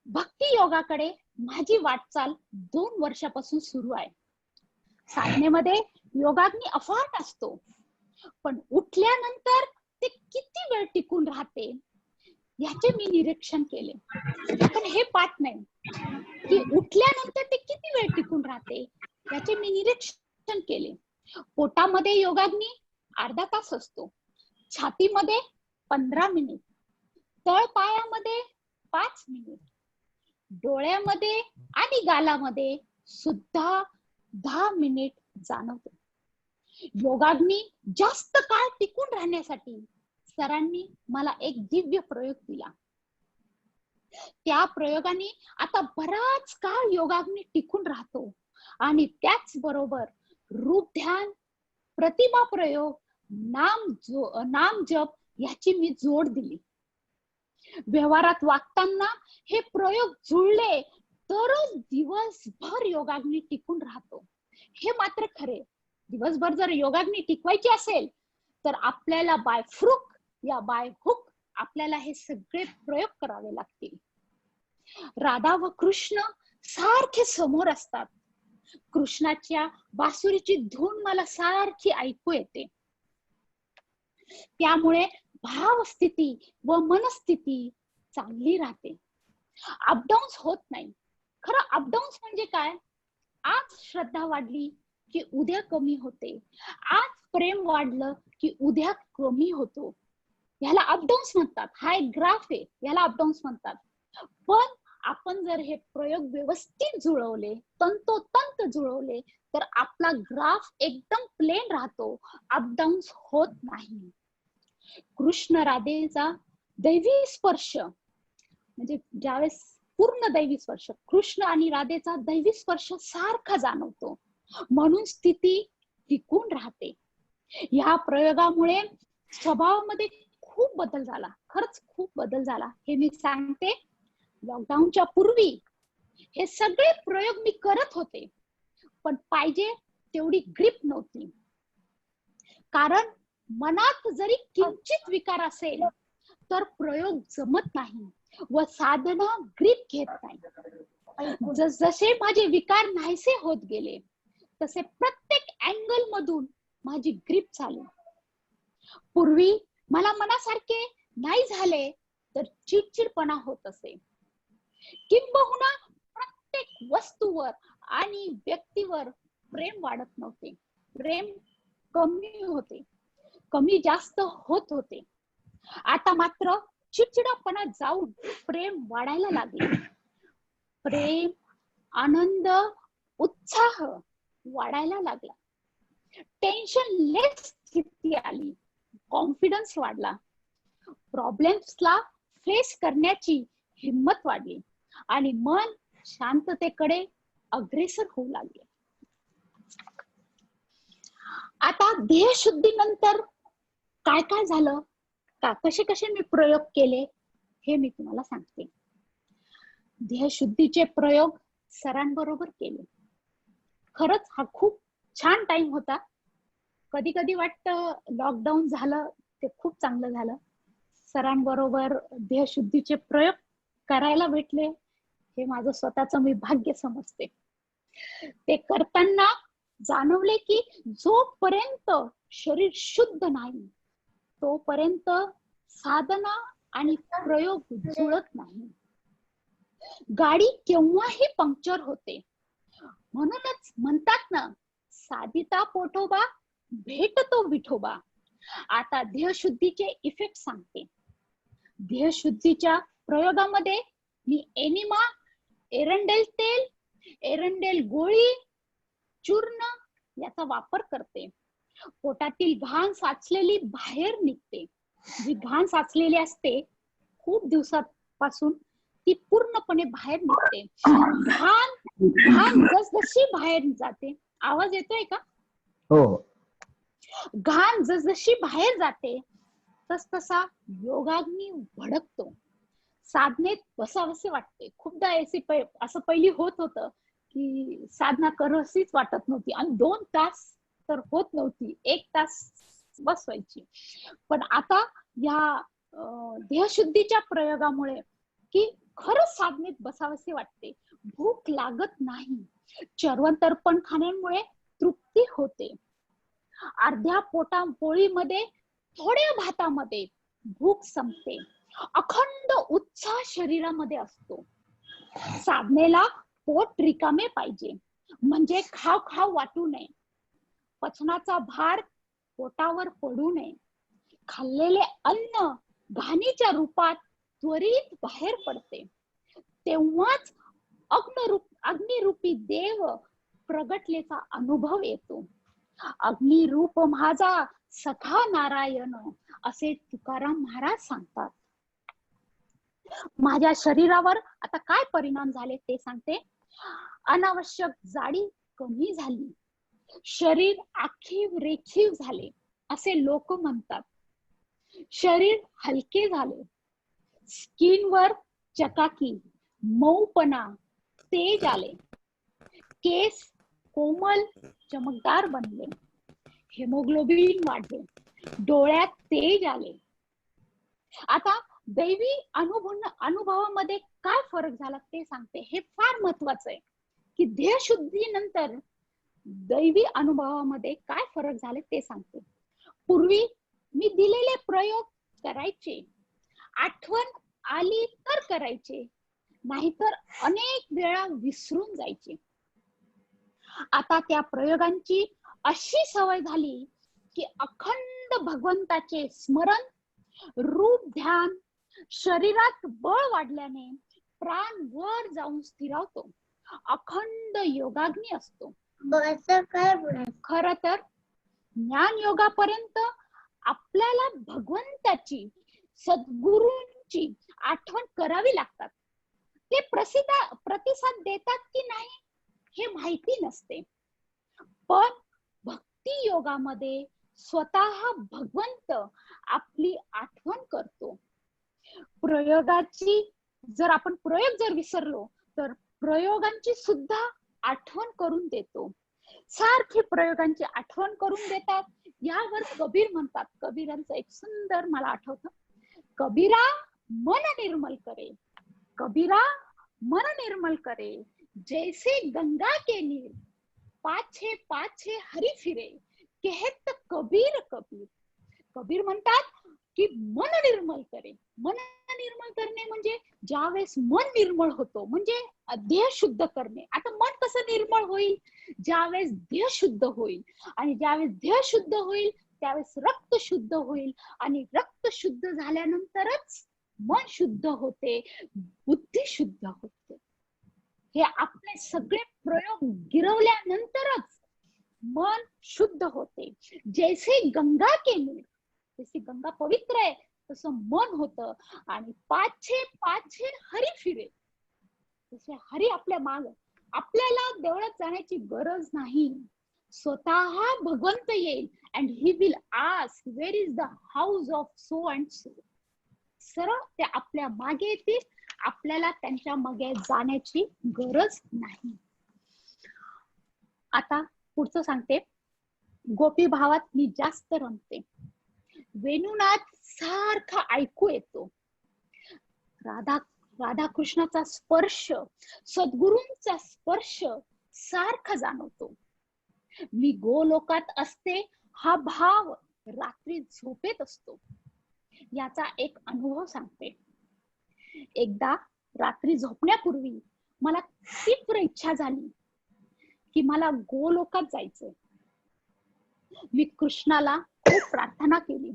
भक्ती योगाकडे माझी वाटचाल 2 वर्षापासून सुरू आहे. साधनेमध्ये योगाग्नी अफाट असतो, पण उठल्यानंतर ते किती वेळ टिकून राहते याचे मी निरीक्षण केले. पण हे पाठ नाही की उठल्यानंतर ते किती वेळ टिकून राहते याचे मी निरीक्षण केले. पोटामध्ये योगाग्नी अर्धा तास असतो, छातीमध्ये 15 मिनिट, तळपायामध्ये मिनिट, डोळ्यामध्ये आणि गालामध्ये सुद्धा 10 मिनिट जाणवते. योगाग्नी जास्त काळ टिकून राहण्यासाठी सरांनी मला एक दिव्य प्रयोग दिला. त्या प्रयोगाने आता बराच काळ योगाग्नी टिकून राहतो आणि त्याच बरोबर रूप ध्यान, प्रतिमा प्रयोग, नाम जप याची मी जोड दिली. व्यवहारात वागताना हे प्रयोग जुळले तरच दिवसभर योगाग्नी टिकून राहतो. हे मात्र खरे. दिवसभर जर योगाग्नी टिकवायची असेल तर आपल्याला बाय फ्रुक या बाय हुक आपल्याला हे सगळे प्रयोग करावे लागतील. राधा व कृष्ण सारखे समोर असतात. कृष्णाच्या बासुरीची धून मला सारखी ऐकू येते. त्यामुळे भावस्थिती व मनस्थिती चांगली राहते. अपडाऊन्स होत नाही. खरं अपडाऊन्स म्हणजे काय? आज श्रद्धा वाढली की उद्या कमी होते. आज प्रेम वाढलं की उद्या कमी होतो. याला अपडाऊन्स म्हणतात. हा एक ग्राफ आहे, याला अपडाऊन्स म्हणतात. पण आपण जर हे प्रयोग व्यवस्थित जुळवले, तंतोतंत जुळवले तर आपला ग्राफ एकदम प्लेन राहतो, अपडाऊन्स होत नाही. कृष्ण राधेचा दैवी स्पर्श म्हणजे ज्यावेळेस पूर्ण दैवी स्पर्श, कृष्ण आणि राधेचा दैवी स्पर्श सारखा जाणवतो, म्हणून स्थिती टिकून राहते. या प्रयोगामुळे स्वभावामध्ये खूप बदल झाला. खरंच खूप बदल झाला. हे मी सांगते, लॉकडाऊनच्या पूर्वी हे सगळे प्रयोग मी करत होते, पण पाहिजे तेवढी ग्रिप नव्हती. कारण मनात जरी किंचित विकार असेल तर प्रयोग जमत नाही व साधना ग्रिप घेत नाही. जसे माझे विकार नाहीसे होत गेले तसे प्रत्येक अँगल मधून माझी ग्रिप झाली. पूर्वी मला मनासारखे नाही झाले तर चिडचिडपणा होत असे, किंबहुना प्रत्येक वस्तूवर आणि व्यक्तीवर प्रेम वाढत नव्हते. प्रेम कमी होते, कमी जास्त होत होते. आता मात्र चिडचिडापणा जाऊन प्रेम वाढायला लागले. प्रेम, आनंद, उत्साह वाढायला लागला. टेन्शन लेस स्थिती आली. कॉन्फिडन्स वाढला. प्रॉब्लेम्सला फेस करण्याची हिम्मत वाढली आणि मन शांततेकडे अग्रेसर होऊ लागले. आता ध्येयशुद्धीनंतर काय काय झालं, कसे कसे मी प्रयोग केले हे मी तुम्हाला सांगते. ध्येयशुद्धीचे प्रयोग सरांबरोबर केले. खरंच हा खूप छान टाइम होता. कधी कधी वाटतं लॉकडाऊन झालं ते खूप चांगलं झालं. सरांबरोबर ध्येयशुद्धीचे प्रयोग करायला भेटले हे माझं स्वतःचं मी भाग्य समजते. ते करताना जाणवले की जोपर्यंत शरीर शुद्ध नाही तोपर्यंत साधना आणि प्रयोग जुळत नाही. गाडी केव्हाही पंक्चर होते. म्हणूनच म्हणतात ना, साधिता पोटोबा भेटतो विठोबा. आता ध्येयशुद्धीचे इफेक्ट सांगते. ध्येयशुद्धीच्या प्रयोगामध्ये मी एनिमा, एरंडेल तेल, एरंडेल गोळी, चूर्ण याचा वापर करते. पोटातील घाण साचलेली बाहेर निघते. जी घाण साचलेली असते खूप दिवसापासून ती पूर्णपणे बाहेर निघते. घाण जसजशी बाहेर जाते, आवाज येतोय का? हो. घाण जसजशी बाहेर जाते तस तसा योगाग्नी भडकतो. साधनेत बसावसे वाटते. खूपदा असं पहिली होत होतं की साधना करावीच वाटत नव्हती आणि 2 तास तर होत नव्हती, 1 तास बसवायची. पण आता या ध्येयशुद्धीच्या प्रयोगामुळे की खरंच साधनेत बसावसे वाटते. भूक लागत नाही. चर्वतर्पण खाण्यामुळे तृप्ती होते. अर्ध्या पोळीमध्ये, थोड्या भातामध्ये भूक संपते. अखंड उत्साह शरीरामध्ये असतो. साधनेला पोट रिकामे पाहिजे, म्हणजे खाव खाव वाटू नये. पचनाचा भार पोटावर पडू नये. खाल्लेले अन्न घाणीच्या रूपात त्वरित बाहेर पडते. तेव्हाच अग्निरूपी देव प्रगटलेचा अनुभव येतो. अग्निरूप माझा सखा नारायण असे तुकाराम महाराज सांगतात. माझ्या शरीरावर आता काय परिणाम झाले ते सांगते. अनावश्यक जाडी कमी झाली, शरीर आखीव रेखीव झाले असे लोक म्हणतात. शरीर हलके झाले, स्किनवर चकाकी, मऊपणा, तेज आले, केस कोमल चमकदार बनले, हेमोग्लोबिन वाढले, डोळ्यात तेज आले. आता दैवी अनुभवामध्ये काय फरक झाला ते सांगते. हे फार महत्वाचं आहे की ध्येयशुद्धीनंतर दैवी अनुभवामध्ये काय फरक झाले ते सांगते. पूर्वी मी दिलेले प्रयोग करायचे, आठवण आली तर करायचे, नाहीतर अनेक वेळा विसरून जायचे. आता त्या प्रयोगांची अशी सवय झाली की अखंड भगवंताचे स्मरण, रूप ध्यान, शरीरात बळ वाढल्याने प्राण वर जाऊन स्थिरावतो, अखंड योगाग्नी असतो. खर तर ज्ञान योगापर्यंत आपल्याला भगवंताची, सद्गुरूंची आठवण करावी लागतात. ते प्रतिसाद देतात की नाही हे माहिती नसते, पण भक्ती योगामध्ये स्वतः भगवंत आपली आठवण करतो. आपण प्रयोग जर विसरलो तर प्रयोगांची सुद्धा आठवण करून देतो. सारखी प्रयोगांची आठवण करून देतात. यावर कबीर म्हणतात, कबीरांचं एक सुंदर मला आठवतं. कबीरा मन निर्मल करे, कबीरा मन निर्मल करे, जैसे गंगा के नीर, पाछे पाछे हरी फिरे, कहत कबीर कबीर. कबीर म्हणतात की मन निर्मल करे. मन निर्मल करणे म्हणजे ज्यावेळेस मन निर्मळ होतो म्हणजे ध्येय शुद्ध करणे. आता मन कसं निर्मळ होईल? ज्यावेळेस ध्येय शुद्ध होईल, आणि ज्यावेळेस ध्येय शुद्ध होईल त्यावेळेस रक्त शुद्ध होईल, आणि रक्त शुद्ध झाल्यानंतरच मन शुद्ध होते, बुद्धी शुद्ध होते. हे आपले सगळे प्रयोग गिरवल्यानंतरच मन शुद्ध होते. जैसे गंगा के नीर, जशी गंगा पवित्र आहे तसं मन होतं, आणि पाछे पाछे हरी फिरे, तसे हरी आपल्या माग. आपल्याला देवळात जाण्याची गरज नाही, स्वतः भगवंत येईल and he will ask where is the house of so and so. सरळ ते आपल्या मागे येतील, आपल्याला त्यांच्या मागे जाण्याची गरज नाही. आता पुढचं सांगते. गोपी भावात मी जास्त रमते, वेणुनाद सारखा ऐकू येतो, राधाकृष्णाचा स्पर्श, सद्गुरूंचा स्पर्श सारखा जाणवतो. मी गोलोकात असते हा भाव रात्री झोपेत असतो. याचा एक अनुभव सांगते. एकदा रात्री झोपण्यापूर्वी मला तीव्र इच्छा झाली की मला गोलोकात जायचंय. मी कृष्णाला खूप प्रार्थना केली.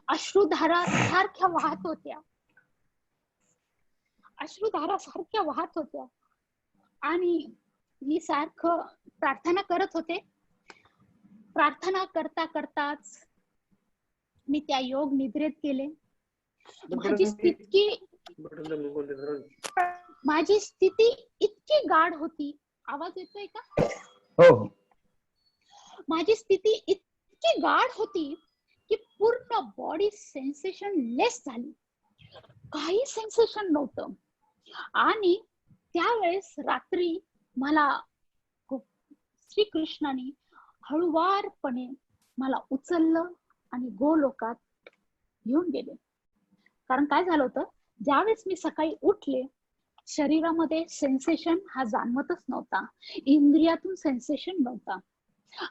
अश्रुधारा सारख्या वाहत होत्या, अश्रुधारा सारख्या वाहत होत्या, आणि मी सारखं प्रार्थना करत होते. प्रार्थना करता करताच मी त्या योग निद्रेत गेले. माझी स्थिती इतकी गाढ होती. आवाज येतोय का? हो. माझी स्थिती इतकी गाढ होती की पूर्ण बॉडी सेन्सेशन लेस झाली, काही सेन्सेशन नव्हतं. आणि त्यावेळेस रात्री मला श्रीकृष्णाने हळुवारपणे मला उचललं आणि गोलोकात घेऊन गेले. कारण काय झालं होतं, ज्यावेळेस मी सकाळी उठले शरीरामध्ये सेन्सेशन हा जाणवतच नव्हता, इंद्रियातून सेन्सेशन नव्हता,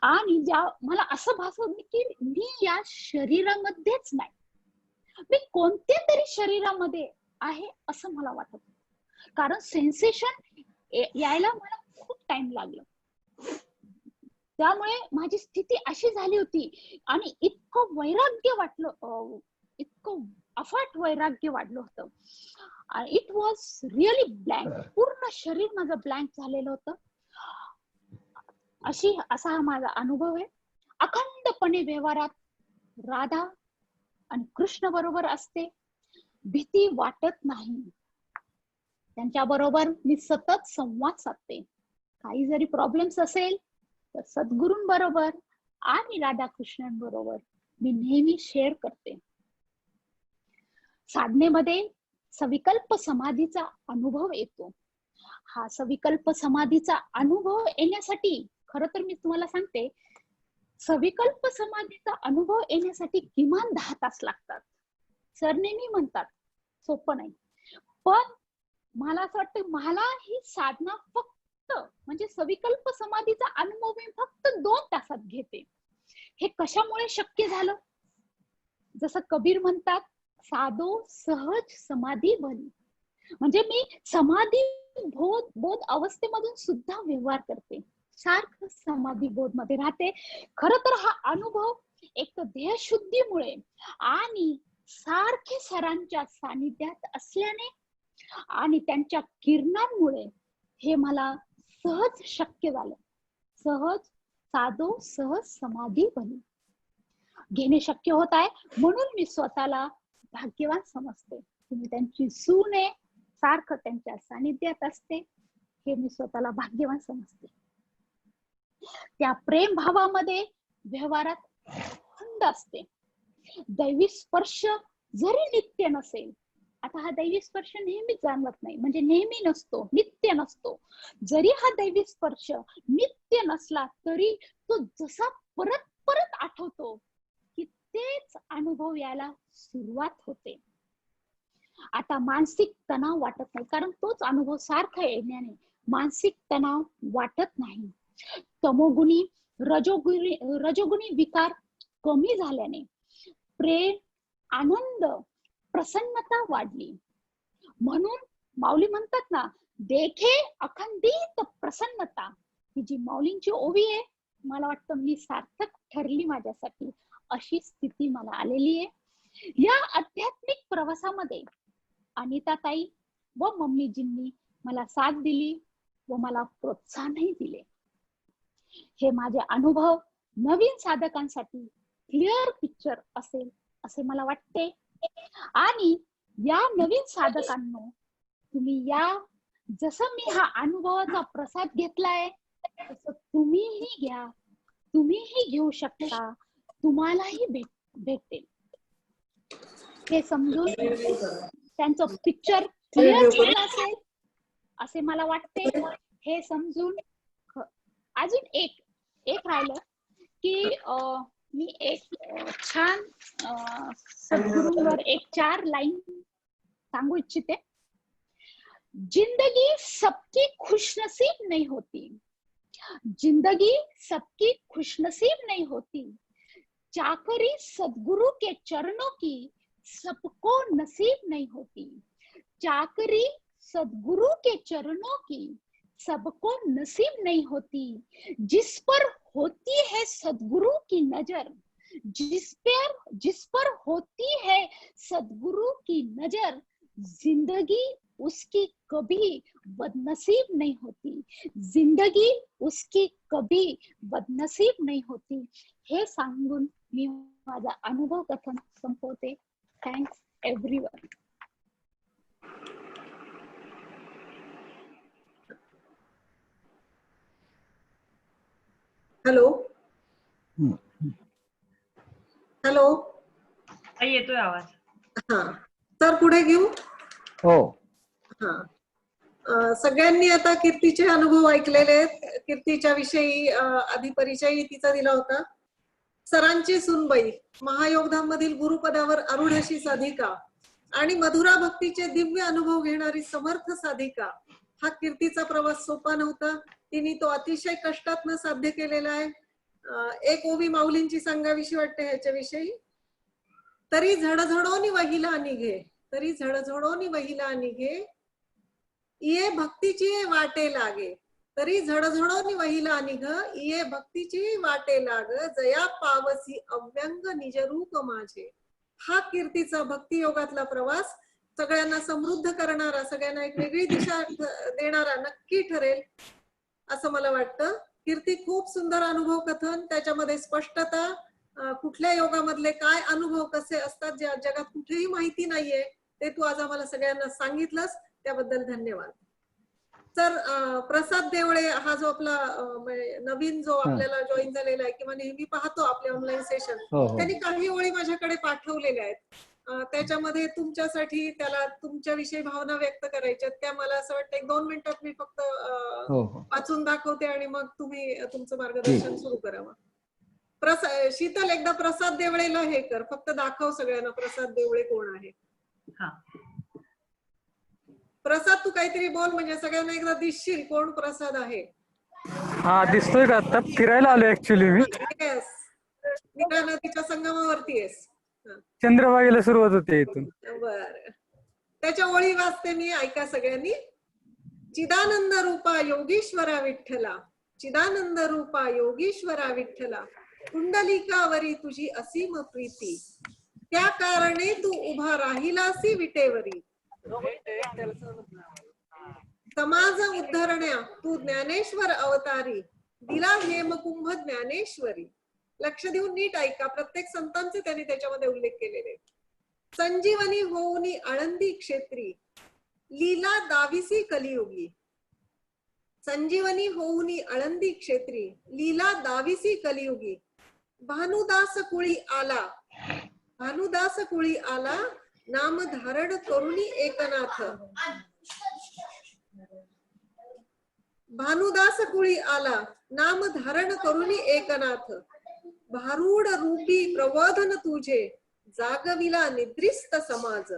आणि मला असं भास होत की मी या शरीरामध्येच नाही, मी कोणत्या तरी शरीरामध्ये आहे असं मला वाटत. कारण सेन्सेशन यायला मला खूप टाइम लागला. त्यामुळे माझी स्थिती अशी झाली होती, आणि इतकं वैराग्य वाटलं, इतकं अफाट वैराग्य वाढलं होतं. It was really blank. पूर्ण शरीर माझं ब्लँक झालेलं होतं. असा हा माझा अनुभव आहे. अखंडपणे व्यवहारात राधा आणि कृष्ण बरोबर असते, भीती वाटत नाही. त्यांच्या बरोबर मी सतत संवाद साधते. काही जरी प्रॉब्लेम्स असेल तर सद्गुरूंबरोबर आणि राधाकृष्णांबरोबर मी नेहमी शेअर करते. साधनेमध्ये सविकल्प समाधीचा अनुभव येतो. हा सविकल्प समाधीचा अनुभव येण्यासाठी खरं तर मी तुम्हाला सांगते, सविकल्प समाधीचा अनुभव येण्यासाठी किमान 10 तास लागतात. सर नेहमी म्हणतात सोपं नाही, पण मला असं वाटतं मला ही साधना फक्त म्हणजे सविकल्प समाधीचा अनुभव मी फक्त 2 तासात घेते. हे कशामुळे शक्य झालं? जसं कबीर म्हणतात, साधो सहज समाधी भली. म्हणजे मी समाधी बोध अवस्थेमधून सुद्धा व्यवहार करते, सारखं समाधी बोध मध्ये राहते. खर तर हा अनुभव एक तर देहशुद्धीमुळे आणि सारखे सरांच्या सानिध्यात असल्याने आणि त्यांच्या किरणांमुळे हे मला सहज शक्य झालं. साधो सहज समाधी भली घेणे शक्य होत आहे. म्हणून मी स्वतःला भाग्यवान समजते. तुम्ही त्यांची सून आहे, सारखं त्यांच्या सानिध्यात असते, हे मी स्वतःला भाग्यवान समजते. त्या प्रेम भावामध्ये व्यवहारात खंड असते. दैवी स्पर्श जरी नित्य नसेल, आता हा दैवी स्पर्श नेहमी जाणवत नाही, म्हणजे नेहमी नसतो, नित्य नसतो. जरी हा दैवी स्पर्श नित्य नसला तरी तो जसा परत परत आठवतो की तेच अनुभव यायला सुरुवात होते. आता मानसिक तणाव वाटत नाही, कारण तोच अनुभव सारखा येण्याने मानसिक तणाव वाटत नाही. तमोगुणी रजोगुणी विकार कमी झाल्याने प्रेम, आनंद, प्रसन्नता वाढली. म्हणून माऊली म्हणतात ना, देखे अखंडित प्रसन्नता. ही जी माऊलींची ओवी आहे, मला वाटतं मी सार्थक ठरली माझ्यासाठी. अशी स्थिती मला आलेली आहे. या आध्यात्मिक प्रवासामध्ये अनिताताई व मम्मीजींनी मला साथ दिली व मला प्रोत्साहनही दिले. हे माझे अनुभव नवीन साधकांसाठी क्लिअर पिक्चर असेल असे मला वाटते. आणि या नवीन साधकांनो, तुम्ही या, जसं मी हा अनुभवाचा प्रसाद घेतलाय तसं तुम्हीही घ्या, तुम्हीही घेऊ शकता, तुम्हालाही भेटेल. हे समजून त्यांचं पिक्चर क्लिअर झालं असेल असे मला वाटते. हे समजून अजून एक राहिलं की मी एक छान सद्गुरूंवर एक 4 लाईन सांगू इच्छिते. जिंदगी सबकी खुशनसीब नहीं होती, जिंदगी सबकी खुशनसीब नहीं होती, चाकरी सद्गुरु के चरणों की सबको नसीब नहीं होती, चाकरी सद्गुरु के चरणों की सबको नसीब नहीं होती, जिस पर होती है सद्गुरु की नजर, जिस पर होती है सद्गुरु की नजर, जिंदगी उसकी कभी बदनसीब नहीं होती, जिंदगी उसकी कभी बदनसीब नहीं होती. हे सांगून मी माझा अनुभव कथन संपवते. Thanks everyone. हॅलो हॅलो, येतोय आवाज. हा तर पुढे घेऊ. हो. हा, सगळ्यांनी आता कीर्तीचे अनुभव ऐकलेले आहेत. कीर्तीच्या विषयी आधी परिचय तिचा दिला होता. सरांची सुनबाई, महायोगधाम मधील गुरुपदावर आरूढ अशी साधिका आणि मधुरा भक्तीचे दिव्य अनुभव घेणारी समर्थ साधिका. हा कीर्तीचा प्रवास सोपा नव्हता. तिने तो अतिशय कष्टातनं साध्य केलेला आहे. एक ओवी माऊलींची सांगावीशी वाटते ह्याच्याविषयी. तरी झडझडोनी वहिला निघे, तरी झडझडोनी वहिला निघे, ये भक्तीची वाटे लागे, तरी झडझडोनी वहिला निघ, ये भक्तीची वाटे लाग, जया पावसी अव्यंग निज रूप माझे. हा कीर्तीचा भक्ती योगातला प्रवास सगळ्यांना समृद्ध करणारा, सगळ्यांना एक वेगळी दिशा देणारा नक्की ठरेल असं मला वाटतं. कीर्ती, खूप सुंदर अनुभव कथन, त्याच्यामध्ये स्पष्टता, कुठल्या योगामधले काय अनुभव कसे असतात जे जगात कुठेही माहिती नाहीये ते तू आज आम्हाला सगळ्यांना सांगितलंस, त्याबद्दल धन्यवाद. तर प्रसाद देवळे हा जो आपला नवीन जो आपल्याला जॉईन झालेला आहे किंवा नेहमी पाहतो आपले ऑनलाईन सेशन, त्यांनी काही ओळी माझ्याकडे पाठवलेल्या आहेत. त्याच्यामध्ये तुमच्यासाठी त्याला तुमच्याविषयी भावना व्यक्त करायच्या, त्या मला असं वाटतं 1-2 मिनिटात मी फक्त वाचून दाखवते आणि मग तुम्ही तुमचं मार्गदर्शन सुरू करावं. शीतल, एकदा प्रसाद देवळेला हे कर, फक्त दाखव सगळ्यांना प्रसाद देवळे कोण आहे. प्रसाद, तू काहीतरी बोल म्हणजे सगळ्यांना एकदा दिसशील कोण प्रसाद आहे. हा, दिसतोय का? आता फिरायला आलो ऍक्च्युली मी. येस, नीरा नदीच्या संगमावरती आहेस. चंद्रभागेला सुरुवात होते इथून. बर, त्याच्या ओळी वाचते मी, ऐका सगळ्यांनी. चिदानंद रूपा योगीश्वरा विठ्ठला, चिदानंद रूपा योगीश्वरा विठ्ठला, कुंडलिकावरी तुझी असीम प्रीती, त्या कारणे तू उभा राहिलासी विटेवरी, समाज उद्धरण्या तू ज्ञानेश्वर अवतारी, दिला हेमकुंभ ज्ञानेश्वरी. लक्ष देऊन नीट ऐका, प्रत्येक संतांचे त्यांनी त्याच्यामध्ये उल्लेख केलेले. संजीवनी होऊनी आळंदी क्षेत्री, लीला दाविसी कलियुगी, संजीवनी होऊनी आळंदी क्षेत्री, लीला दाविसी कलियुगी, भानुदास कुळी आला, भानुदास कुळी आला, नाम धारण करुणी एकनाथ, भानुदास कुळी आला, नाम धारण करुणी एकनाथ, भारूड रूपी प्रबोधन तुझे, जागविला निद्रिस्त समाज,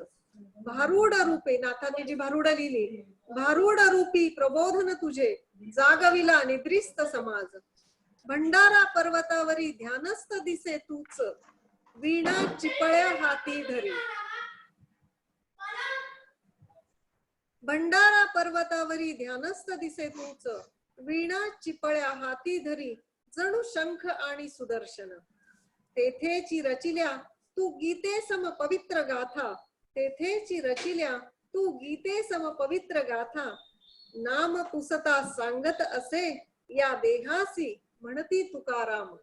भारूड रूपे, नाथांनी जी भारूड लिहिली, भारूड रूपी प्रबोधन तुझे, जागविला निद्रिस्त समाज, भंडारा पर्वतावरी ध्यानस्थ दिसे तूच, वीणा चिपळ्या हाती धरी, भंडारा पर्वतावरी ध्यानस्थ दिसे तूच, वीणा चिपळ्या हाती धरी, जणू शंख आणि सुदर्शन, तेथेची रचिल्या तू गीते सम पवित्र गाथा, तेथेची रचिल्या तू गीते सम पवित्र गाथा, नाम पुसता सांगत असे या देहासी, म्हणती तुकाराम,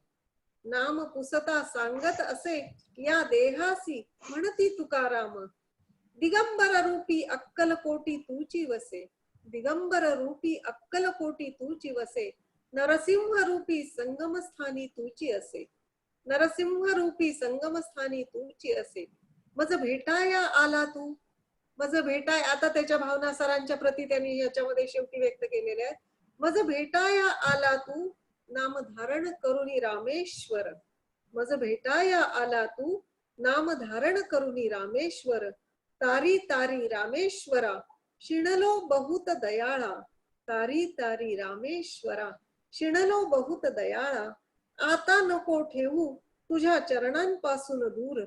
नाम पुसता सांगत असे या देहासी, म्हणती तुकाराम, दिगंबर रूपी अक्कलकोटी तूची वसे, दिगंबर रूपी अक्कलकोटी तूची वसे, नरसिंह रूपी संगमस्थानी तूची असे, नरसिंह रूपी संगमस्थानी तूची असे, मज भेटाया आला तू, मज भेटाय, आता त्याच्या भावना सरांच्या प्रती त्यांनी याच्यामध्ये शेवटी व्यक्त केलेल्या आहेत. मज भेटाया आला तू, नाम धारण करुणी रामेश्वर, मज भेटाया आला तू, नाम धारण करुणी रामेश्वर, तारी तारी रामेश्वरा, शिणलो बहुत दयाळा, तारी तारी रामेश्वरा, शिणलो बहुत दयाळा, आता नको ठेवू तुझ्या चरणांपासून दूर,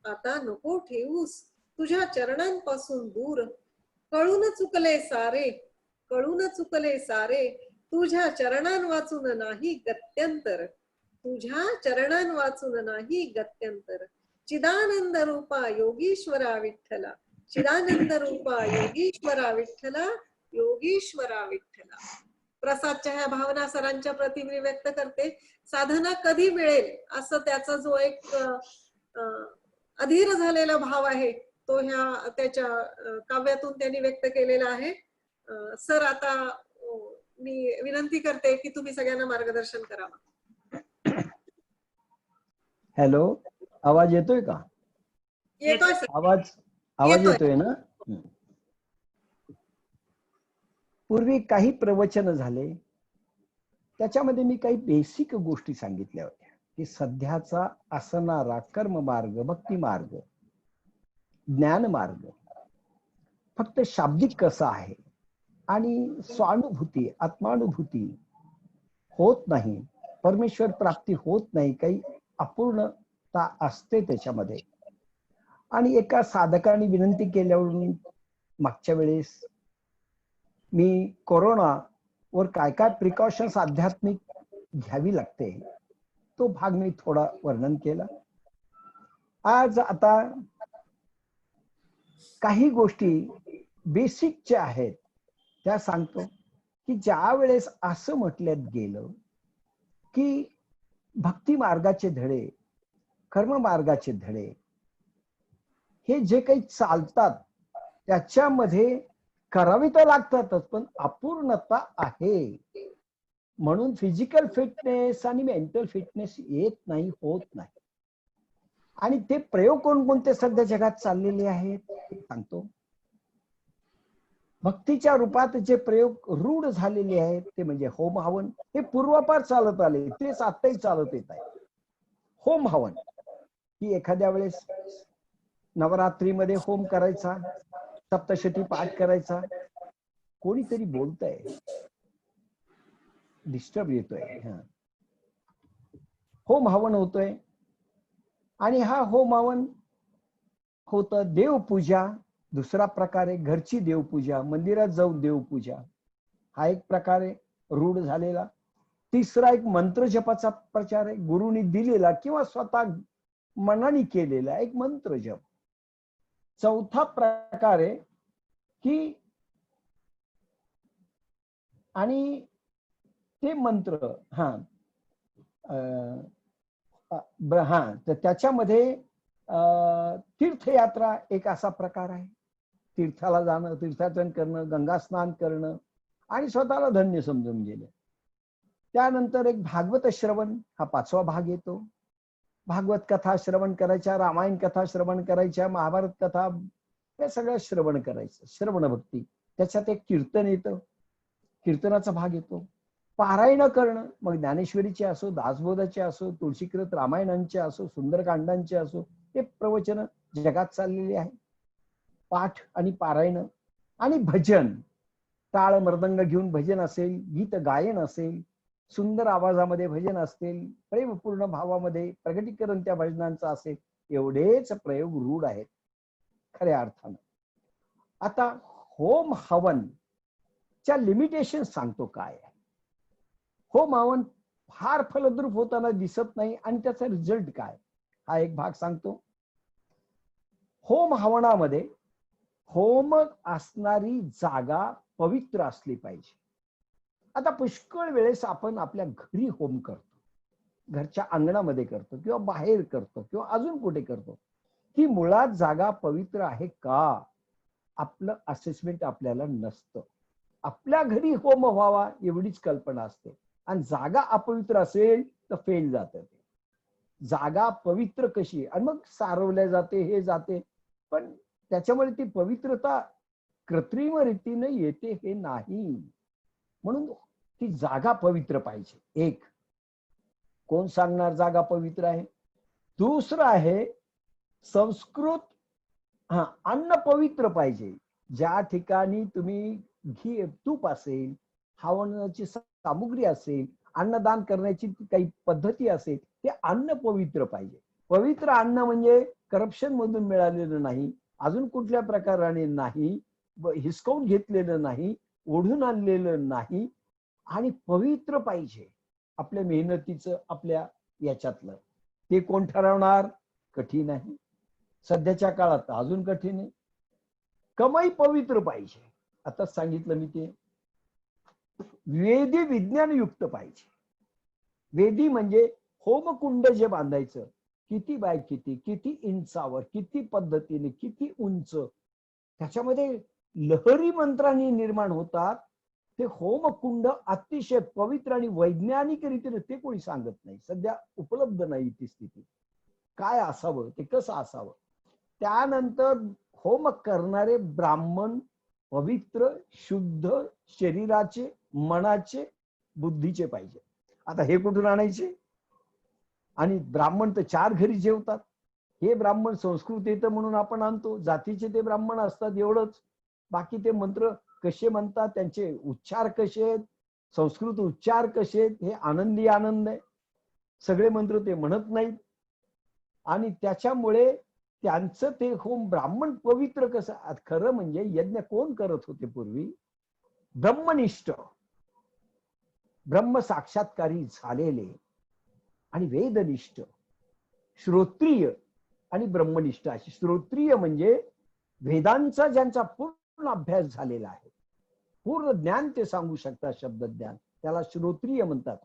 आता नको ठेवूस तुझ्या चरणांपासून दूर, कळून चुकले सारे, कळून चुकले सारे, तुझ्या चरणां वाचून नाही गत्यंतर, तुझ्या चरणां वाचून नाही गत्यंतर, चिदानंद रूपा योगीश्वरा विठ्ठला, चिदानंद रूपा योगीश्वरा विठ्ठला, योगीश्वरा विठ्ठला. प्रसादच्या ह्या भावना सरांच्या प्रती मी व्यक्त करते. साधना कधी मिळेल असं त्याचा जो एक अधीर झालेला भाव आहे तो ह्या त्याच्या काव्यातून त्यांनी व्यक्त केलेला आहे. सर, आता मी विनंती करते की तुम्ही सगळ्यांना मार्गदर्शन करावं. हॅलो, आवाज येतोय का? येतोय सर. आवाज येतोय ना? पूर्वी काही प्रवचन झाले, त्याच्यामध्ये मी काही बेसिक गोष्टी सांगितल्या होत्या की सध्याचा असणारा कर्म मार्ग, भक्ती मार्ग, ज्ञान मार्ग फक्त शाब्दिक कसा आहे आणि स्वानुभूती, आत्मानुभूती होत नाही, परमेश्वर प्राप्ती होत नाही, काही अपूर्णता असते त्याच्यामध्ये. आणि एका साधकाने विनंती केल्यावरून मागच्या वेळेस मी कोरोना वर काय काय प्रिकॉशन्स आध्यात्मिक घ्यावी लागते तो भाग मी थोडा वर्णन केला. आज आता काही गोष्टी बेसिकच्या आहेत त्या सांगतो की ज्या वेळेस असं म्हटल्यात गेलं की भक्ती मार्गाचे धडे, कर्म मार्गाचे धडे हे जे काही चालतात त्याच्यामध्ये करावी तर लागतातच, पण अपूर्णता आहे. म्हणून फिजिकल फिटनेस आणि मेंटल फिटनेस येत नाही, होत नाही. आणि ते प्रयोग कोणकोणते सध्या जगात चाललेले आहेत सांगतो. भक्तीच्या रूपात जे प्रयोग रूढ झालेले आहेत ते म्हणजे होम हवन. हे पूर्वापार चालत आले, तेच आताही चालत येत आहे. होम हवन ही एखाद्या वेळेस नवरात्रीमध्ये होम करायचा, सप्तशती पाठ करायचा. कोणीतरी बोलतंय, डिस्टर्ब येतोय. होम हवन होतोय आणि हा होम हवन होतं. देवपूजा दुसरा प्रकारे, घरची देवपूजा, मंदिरात जाऊन देवपूजा हा एक प्रकारे रूढ झालेला. तिसरा एक मंत्र जपाचा प्रचार आहे, गुरुनी दिलेला किंवा स्वतः मनाने केलेला एक मंत्र जप. चौथा प्रकार आहे की आणि ते मंत्र तर त्याच्यामध्ये तीर्थयात्रा एक असा प्रकार आहे. तीर्थाला जाणं, तीर्थाटन करणं, गंगा स्नान करणं आणि स्वतःला धन्य समजून घेणं. त्यानंतर एक भागवत श्रवण हा 5वा भाग येतो. भागवत कथा श्रवण करायच्या, रामायण कथा श्रवण करायच्या, महाभारत कथा हे सगळं श्रवण करायचं, श्रवण भक्ती. त्याच्यात एक कीर्तन येतं, कीर्तनाचा भाग येतो. पारायण करणं, मग ज्ञानेश्वरीचे असो, दासबोधाचे असो, तुळशीकृत रामायणांचे असो, सुंदरकांडांचे असो, हे प्रवचन जगात चाललेले आहे. पाठ आणि पारायण आणि भजन, टाळ मृदंग घेऊन भजन असेल, गीत गायन असेल, सुंदर आवाजामध्ये भजन असतील, प्रेमपूर्ण भावामध्ये प्रगटीकरण त्या भजनांचं असेल, एवढेच प्रयोग रूढ आहेत खऱ्या अर्थानं. आता होम हवन च्या लिमिटेशन सांगतो काय आहे. होम हवन फार फलद्रूप होताना दिसत नाही आणि त्याचा रिझल्ट काय हा एक भाग सांगतो. होम हवनामध्ये होम असणारी जागा पवित्र असली पाहिजे. आता पुष्कळ वेळेस आपण आपल्या घरी होम करतो, घरच्या अंगणामध्ये करतो किंवा बाहेर करतो किंवा अजून कुठे करतो. ती मुळात जागा पवित्र आहे का, आपलं असेसमेंट आपल्याला नसतं. आपल्या घरी होम व्हावा एवढीच कल्पना असते आणि जागा अपवित्र असेल तर फेल जातं. जागा पवित्र कशी आणि मग सारवल्या जाते, हे जाते, पण त्याच्यामुळे ती पवित्रता कृत्रिम रीतीने येते हे नाही. म्हणून ती जागा पवित्र पाहिजे. एक, कोण सांगणार जागा पवित्र आहे? दुसरं आहे संस्कृत. अन्न पवित्र पाहिजे. ज्या ठिकाणी तुम्ही घी तूप असेल, हवनाची सामुग्री असेल, अन्नदान करण्याची काही पद्धती असेल, ते अन्न पवित्र पाहिजे. पवित्र अन्न म्हणजे करप्शन मधून मिळालेलं नाही, अजून कुठल्या प्रकाराने नाही, हिसकावून घेतलेलं नाही, ओढून आणलेलं नाही आणि पवित्र पाहिजे. आपल्या मेहनतीचं, आपल्या याच्यातलं. ते कोण ठरवणार? कठीण आहे. सध्याच्या काळात अजून कठीण आहे. कमाई पवित्र पाहिजे. आता सांगितलं मी ते. वेदी विज्ञान युक्त पाहिजे. वेदी म्हणजे होमकुंड जे बांधायचं, किती बाय किती, किती इंचावर, किती पद्धतीने, किती उंच, त्याच्यामध्ये लहरी मंत्रांनी निर्माण होतात. ते होमकुंड अतिशय पवित्र आणि वैज्ञानिक रीतीने, ते कोणी सांगत नाही, सध्या उपलब्ध नाही ती स्थिती. काय असावं, ते कसं असावं. त्यानंतर होम करणारे ब्राह्मण पवित्र, शुद्ध, शरीराचे, मनाचे, बुद्धीचे पाहिजे. आता हे कुठून आणायचे? आणि ब्राह्मण तर 4 घरी जेवतात. हे ब्राह्मण संस्कृत येतं म्हणून आपण आणतो, जातीचे ते ब्राह्मण असतात एवढंच. बाकी ते मंत्र कसे म्हणतात, त्यांचे उच्चार कसे आहेत, संस्कृत उच्चार कसे आहेत, हे आनंदी आनंद आहे. सगळे मंत्र ते म्हणत नाहीत आणि त्याच्यामुळे त्यांचं ते होम ब्राह्मण पवित्र कसं. खरं म्हणजे यज्ञ कोण करत होते पूर्वी? ब्रह्मनिष्ठ, ब्रह्म साक्षात्कारी झालेले आणि वेदनिष्ठ, श्रोत्रिय आणि ब्रह्मनिष्ठ. अशी श्रोत्रिय म्हणजे वेदांचा ज्यांचा पूर्ण अभ्यास झालेला आहे, पूर्ण ज्ञान ते सांगू शकतात, शब्दज्ञान, त्याला श्रोत्रिय म्हणतात.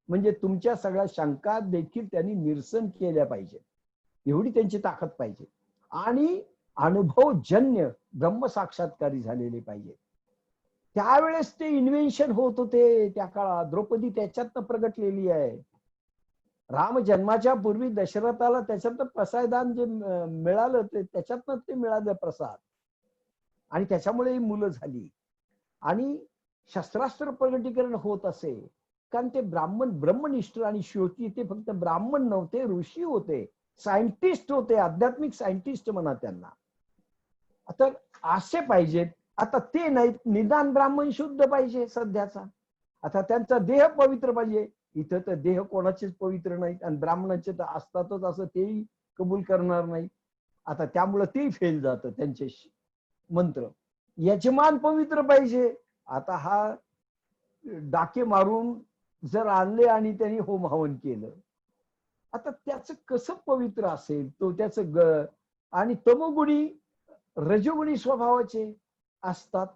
म्हणजे तुमच्या सगळ्या शंका देखील त्यांनी निरसन केल्या पाहिजे, एवढी त्यांची ताकद पाहिजे. आणि अनुभवजन्य ब्रह्मसाक्षात्कारी झालेले पाहिजे. त्यावेळेस ते इन्व्हेन्शन होत होते त्या काळात. द्रौपदी त्याच्यातनं प्रगटलेली आहे. राम जन्माच्या पूर्वी दशरथाला त्याच्यातनं प्रसादान जे मिळालं ते त्याच्यातनं ते मिळालं प्रसाद, आणि त्याच्यामुळे ही मुलं झाली. आणि शस्त्रास्त्र प्रगटीकरण होत असे, कारण ते ब्रह्मनिष्ठ आणि श्रोती, ते फक्त ब्राह्मण नव्हते, ऋषी होते, सायंटिस्ट होते, आध्यात्मिक सायंटिस्ट म्हणा त्यांना. आता असे पाहिजेत. आता ते नाहीत, निदान ब्राह्मण शुद्ध पाहिजे सध्याचा. आता त्यांचा देह पवित्र पाहिजे. इथं तर देह कोणाचेच पवित्र नाहीत, आणि ब्राह्मणांचे तर असतातच असं तेही कबूल करणार नाही. आता त्यामुळं तेही फेल जातं त्यांचे मंत्र. यजमान पवित्र पाहिजे. आता हा डाके मारून जर आणले आणि त्यांनी होम हवन केलं, आता त्याचं कसं पवित्र असेल तो, त्याचं आणि तमोगुणी रजोगुणी स्वभावाचे असतात,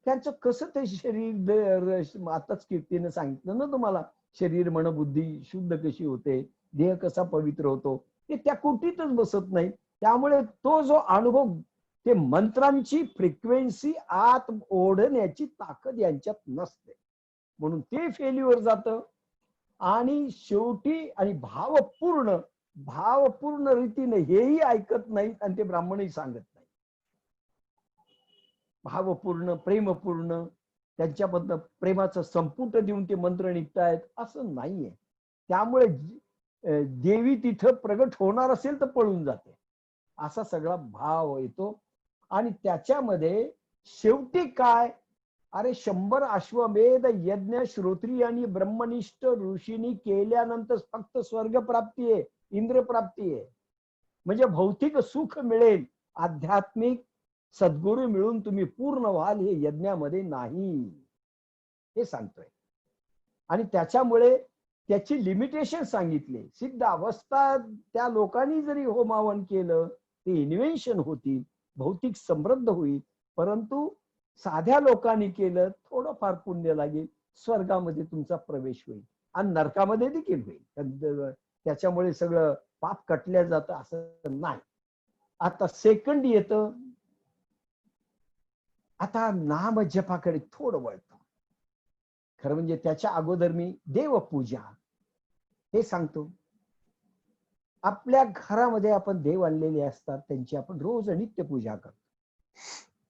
त्यांचं कसं ते शरीर, आताच कीर्तीने सांगितलं ना तुम्हाला, शरीर मन बुद्धी शुद्ध कशी होते, देह कसा पवित्र होतो, ते त्या कुटीतच बसत नाही. त्यामुळे तो जो अनुभव, ते मंत्रांची फ्रिक्वेन्सी आत ओढण्याची ताकद यांच्यात नसते, म्हणून ते फेल्युअर जातं. आणि शेवटी आणि भावपूर्ण रीतीने हेही ऐकत नाहीत, आणि ते ब्राह्मणही सांगत नाही. भावपूर्ण, प्रेमपूर्ण, त्यांच्याबद्दल प्रेमाचं संपुट देऊन ते मंत्र निघतायत असं नाहीये. त्यामुळे देवी तिथं प्रगट होणार असेल तर पळून जाते, असा सगळा भाव येतो. आणि त्याच्यामध्ये शेवटी काय, अरे 100 अश्वमेध यज्ञ श्रोत्री आणि ब्रह्मनिष्ठ ऋषींनी केल्यानंतर फक्त स्वर्ग प्राप्ती आहे, इंद्र प्राप्ती आहे. म्हणजे भौतिक सुख मिळेल, आध्यात्मिक सद्गुरू मिळून तुम्ही पूर्ण व्हाल, हे यज्ञामध्ये नाही, हे सांगतोय. आणि त्याच्यामुळे त्याची लिमिटेशन सांगितले. सिद्ध अवस्था त्या लोकांनी जरी होमावन केलं, ते इन्व्हेन्शन होतील, भौतिक समृद्ध होईल. परंतु साध्या लोकांनी केलं, थोडंफार पुण्य लागेल, स्वर्गामध्ये तुमचा प्रवेश होईल, आणि नरकामध्ये देखील होईल. त्याच्यामुळे सगळं पाप कटल्या जातं असं नाही. आता सेकंड येतं, आता नाम जपाकडे थोडं वळतो. खरं म्हणजे त्याच्या अगोदर मी देवपूजा हे सांगतो. आपल्या घरामध्ये आपण देव आणलेले असतात, त्यांची आपण रोज नित्य पूजा करतो.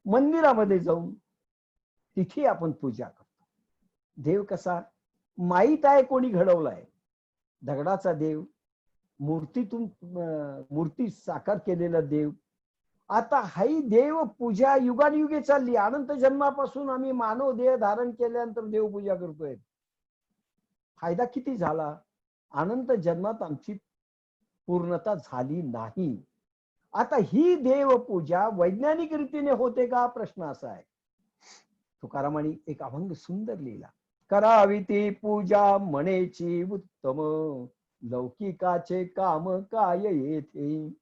मंदिरामध्ये जाऊन तिथे आपण पूजा करतो. देव कसा माहीत आहे, कोणी घडवलाय, दगडाचा देव, मूर्ती साकार केलेला देव. आता हाही देव पूजा युगानुयुगे चालली. अनंत जन्मापासून आम्ही मानव देह धारण केल्यानंतर देवपूजा करतोय. फायदा किती झाला? अनंत जन्मात आमची पूर्णता झाली नाही. आता ही देवपूजा वैज्ञानिक रीतीने होते का, प्रश्न असा आहे. तुकारामांनी एक अभंग सुंदर लिहिला, करावी ती पूजा म्हणेची उत्तम, लौकिकाचे काम काय येथे.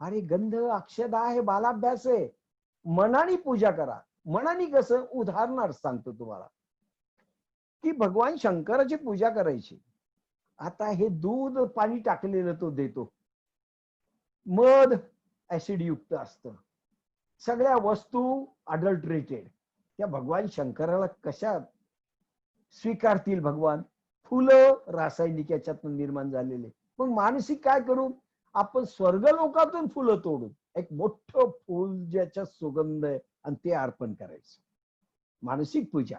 अरे गंध अक्षदा हे बालाभ्यास आहे, मनाने पूजा करा. मनाने कसं, उदाहरणार्थ सांगतो तुम्हाला, की भगवान शंकराची पूजा करायची. आता हे दूध पाणी टाकलेलं तो देतो, मध ऍसिड युक्त असतं, सगळ्या वस्तू अडल्टरेटेड. त्या भगवान शंकराला कशा स्वीकारतील भगवान? फुलं रासायनिक याच्यातून निर्माण झालेले. मग मानसिक काय करू आपण? स्वर्गलोकातून फुलं तोडून एक मोठं फुल ज्याच्या सुगंध आहे आणि ते अर्पण करायचं, मानसिक पूजा.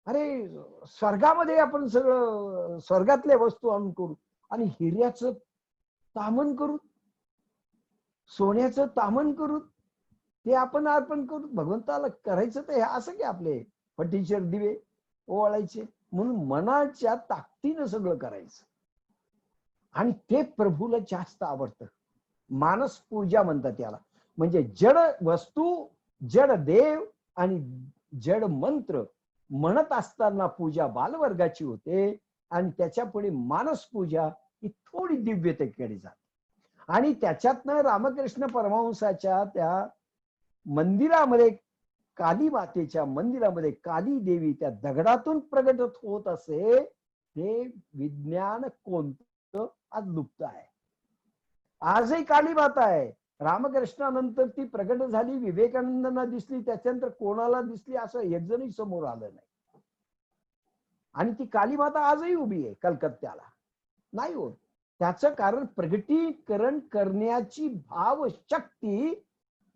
अरे स्वर्गामध्ये आपण सगळं स्वर्गातल्या वस्तू आणून करू, आणि हिऱ्याचं तामन करू, सोन्याचं तामन करू, ते आपण अर्पण करू भगवंताला. करायचं तर असं की आपले फटीचर दिवे ओवाळायचे. म्हणून मनाच्या ताकदीनं सगळं करायचं, आणि ते प्रभूला जास्त आवडतं. मानस पूजा म्हणतात त्याला. म्हणजे जड वस्तू, जड देव आणि जड मंत्र म्हणत असताना पूजा बालवर्गाची होते, आणि त्याच्या पुढे मानस पूजा ही थोडी दिव्यतेकडे जाते. आणि त्याच्यातनं रामकृष्ण परमहंसाच्या त्या मंदिरामध्ये, काली मातेच्या मंदिरामध्ये काली देवी त्या दगडातून प्रगट होत असे, ते विज्ञान कोणतं आज लुप्त आहे. आजही काली माता आहे. रामकृष्णानंतर ती प्रगट झाली, विवेकानंदांना दिसली, त्याच्यानंतर कोणाला दिसली असं एक जणही समोर आलं नाही. आणि ती काली माता आजही उभी आहे कलकत्त्याला, नाही होत. त्याचं कारण प्रगटीकरण करण्याची भावशक्ती,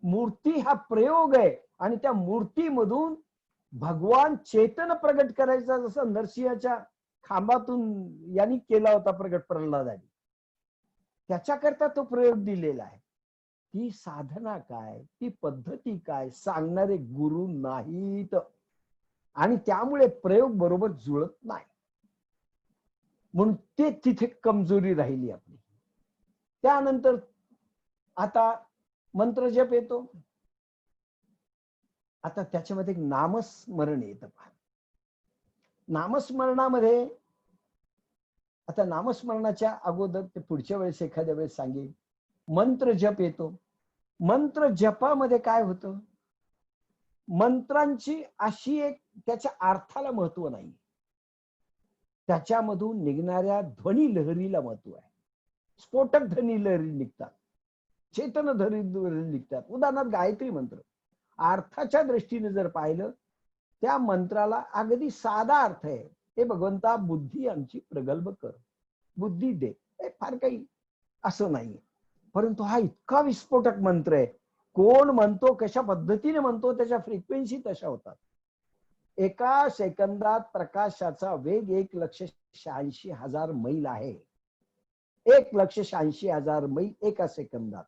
मूर्ती हा प्रयोग आहे. आणि त्या मूर्तीमधून भगवान चेतन प्रगट करायचा, जसं नरसिंहाच्या खांबातून यांनी केला होता प्रगट प्रल्हादानी, त्याच्याकरता तो प्रयोग दिलेला आहे. ती साधना काय, ती पद्धती काय सांगणारे गुरु नाहीत. आणि त्यामुळे प्रयोग बरोबर जुळत नाही, म्हणून ते तिथे कमजोरी राहिली आपली. त्यानंतर आता मंत्र जप येतो. आता त्याच्यामध्ये एक नामस्मरण येतं पहा. नामस्मरणामध्ये, आता नामस्मरणाच्या अगोदर ते पुढच्या वेळेस एखाद्या वेळेस सांगेल, मंत्र जप येतो. मंत्र जपामध्ये काय होतं, मंत्रांची अशी एक त्याच्या अर्थाला महत्व नाही, त्याच्यामधून निघणाऱ्या ध्वनी लहरीला महत्व आहे. स्फोटक ध्वनी लहरी निघतात, चेतन ध्वनी निघतात. उदाहरणार्थ गायत्री मंत्र, अर्थाच्या दृष्टीने जर पाहिलं, त्या मंत्राला अगदी साधा अर्थ आहे, हे भगवंता बुद्धी आमची प्रगल्भ कर, बुद्धी दे, फार काही असं नाहीये. परंतु हा इतका विस्फोटक मंत्र आहे, कोण म्हणतो, कशा पद्धतीने म्हणतो, त्याच्या फ्रिक्वेन्सी तशा होतात. एका सेकंदात प्रकाशाचा वेग 1,86,000 मैल आहे. 1,86,000 मैल एका सेकंदात.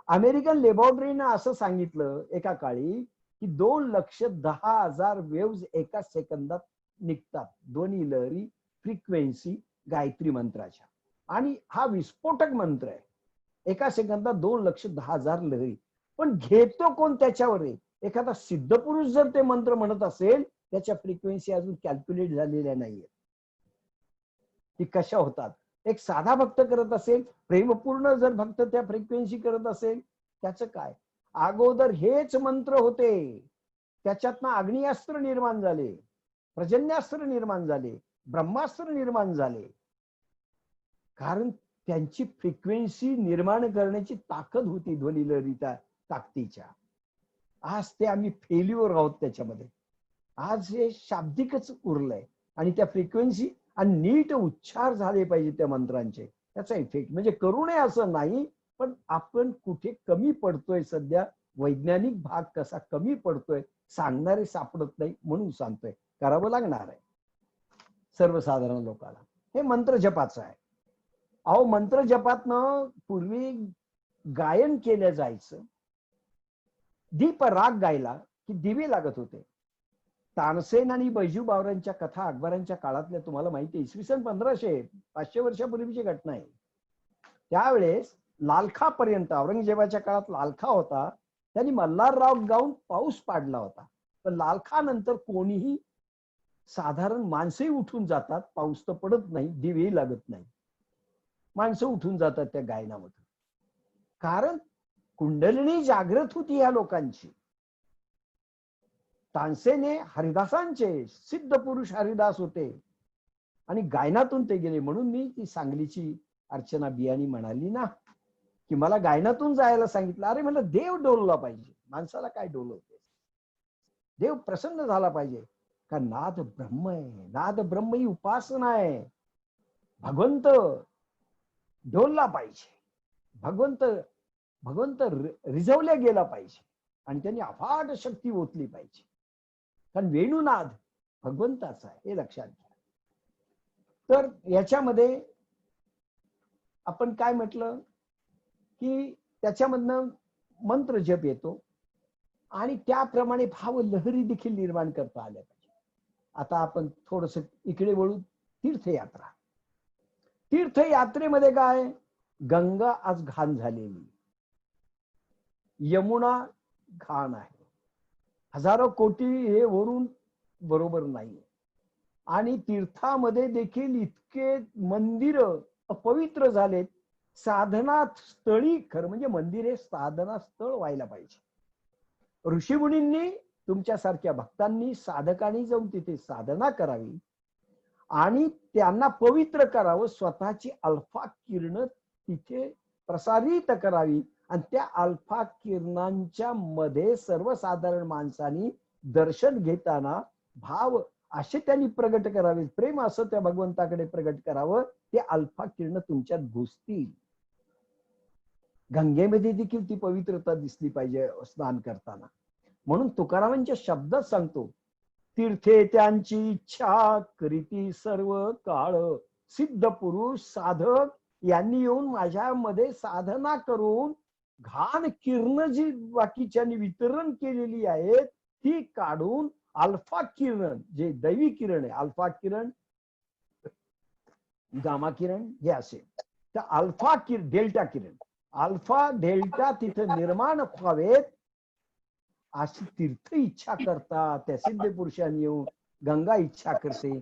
अमेरिकन लॅबोरेटरीनं असं सांगितलं एका काळी की 2,10,000 वेव्ज एका सेकंदात निघतात, ध्वनी लहरी, फ्रिक्वेन्सी गायत्री मंत्राच्या. आणि हा विस्फोटक मंत्र आहे, एका सेकंदात 2,10,000 लहरी. पण घेतो कोण त्याच्यावर आहे. एखादा सिद्ध पुरुष जर ते मंत्र म्हणत असेल, त्याच्या फ्रिक्वेन्सी अजून कॅल्क्युलेट झालेल्या नाहीये, ती कशा होतात. एक साधा भक्त करत असेल, प्रेमपूर्ण जर भक्त त्या फ्रिक्वेन्सी करत असेल, त्याचं काय. अगोदर हेच मंत्र होते, त्याच्यातनं अग्निअस्त्र निर्माण झाले, प्रजन्यास्त्र निर्माण झाले, ब्रह्मास्त्र निर्माण झाले. कारण त्यांची फ्रिक्वेन्सी निर्माण करण्याची ताकद होती ध्वनी लहरीच्या ताकदीच्या. आज ते आम्ही फेल्युअर आहोत त्याच्यामध्ये. आज हे शाब्दिकच उरलंय. आणि त्या फ्रिक्वेन्सी आणि नीट उच्चार झाले पाहिजे त्या मंत्रांचे, त्याचा इफेक्ट. म्हणजे करू नये असं नाही, पण आपण कुठे कमी पडतोय सध्या, वैज्ञानिक भाग कसा कमी पडतोय, सांगणारे सापडत नाही, म्हणून सांगतोय. करावं लागणार आहे सर्वसाधारण लोकांना. हे मंत्र जपाचं आहे. अहो, मंत्र जपातनं पूर्वी गायन केलं जायचं. दीप राग गायला की दिवे लागत होते. तानसेन आणि बैजू बावरांच्या कथा अकबरांच्या काळातल्या तुम्हाला माहिती आहे, इसवी सन 1500 वर्षापूर्वीची घटना आहे. त्यावेळेस लालखा पर्यंत, औरंगजेबाच्या काळात लालखा होता, त्यांनी मल्हारराव गाऊन पाऊस पाडला होता. पण लालखा नंतर कोणीही, साधारण माणसंही उठून जातात, पाऊस तर पडत नाही, दिवेही लागत नाही, माणसं उठून जातात त्या गायनामध्ये. कारण कुंडलिनी जागृत होती या लोकांची. तानसेने हरिदासांचे, सिद्ध पुरुष हरिदास होते, आणि गायनातून ते गेले. म्हणून मी ती सांगलीची अर्चना बियाणी म्हणाली ना, की मला गायनातून जायला सांगितलं. अरे म्हणलं, देव डोलला पाहिजे, माणसाला काय डोलवते, देव प्रसन्न झाला पाहिजे. का नाद ब्रह्म आहे, नाद ब्रह्म ही उपासना आहे. भगवंत डोलला पाहिजे, भगवंत रिझवल्या गेला पाहिजे, आणि त्यांनी अफाट शक्ती ओतली पाहिजे. कारण वेणुनाद भगवंताचा आहे, हे लक्षात घ्या. तर याच्यामध्ये आपण काय म्हटलं की त्याच्यामधनं मंत्र जप येतो, आणि त्याप्रमाणे भाव लहरी देखील निर्माण करता आल्या पाहिजे. आता आपण थोडस इकडे वळू. तीर्थयात्रा. तीर्थयात्रेमध्ये काय, गंगा आज घाण झालेली, यमुना घाण आहे, हजारो कोटी हे वरून बरोबर नाही. आणि तीर्थामध्ये देखील इतके मंदिर अपवित्र झालेत साधना स्थळी, खरं म्हणजे मंदिर हे साधना स्थळ व्हायला पाहिजे. ऋषीमुनींनी, तुमच्यासारख्या भक्तांनी, साधकांनी जाऊन तिथे साधना करावी आणि त्यांना पवित्र करावं. स्वतःची अल्फा किरण तिथे प्रसारित करावी आणि त्या अल्फा किरणांच्या मध्ये सर्वसाधारण माणसांनी दर्शन घेताना भाव असे त्यांनी प्रगट करावे, प्रेम असं त्या भगवंताकडे प्रगट करावं. ते अल्फा किरण तुमच्यात घुसतील. गंगेमध्ये देखील ती पवित्रता दिसली पाहिजे स्नान करताना. म्हणून तुकारामांच्या शब्दात सांगतो, तीर्थे त्यांची इच्छा करीती सर्व काळ, सिद्ध पुरुष साधक यांनी येऊन माझ्यामध्ये साधना करून घाण किरण जी बाकीच्यांनी वितरण केलेली आहेत ती काढून अल्फा किरण, जे दैवी किरण आहे, अल्फा किरण, गामा किरण हे असे, तर अल्फा किरण, डेल्टा किरण, अल्फा डेल्टा तिथे निर्माण व्हावेत अशी तीर्थ इच्छा करतात. त्या सिद्ध पुरुषांनी येऊन गंगा इच्छा करते.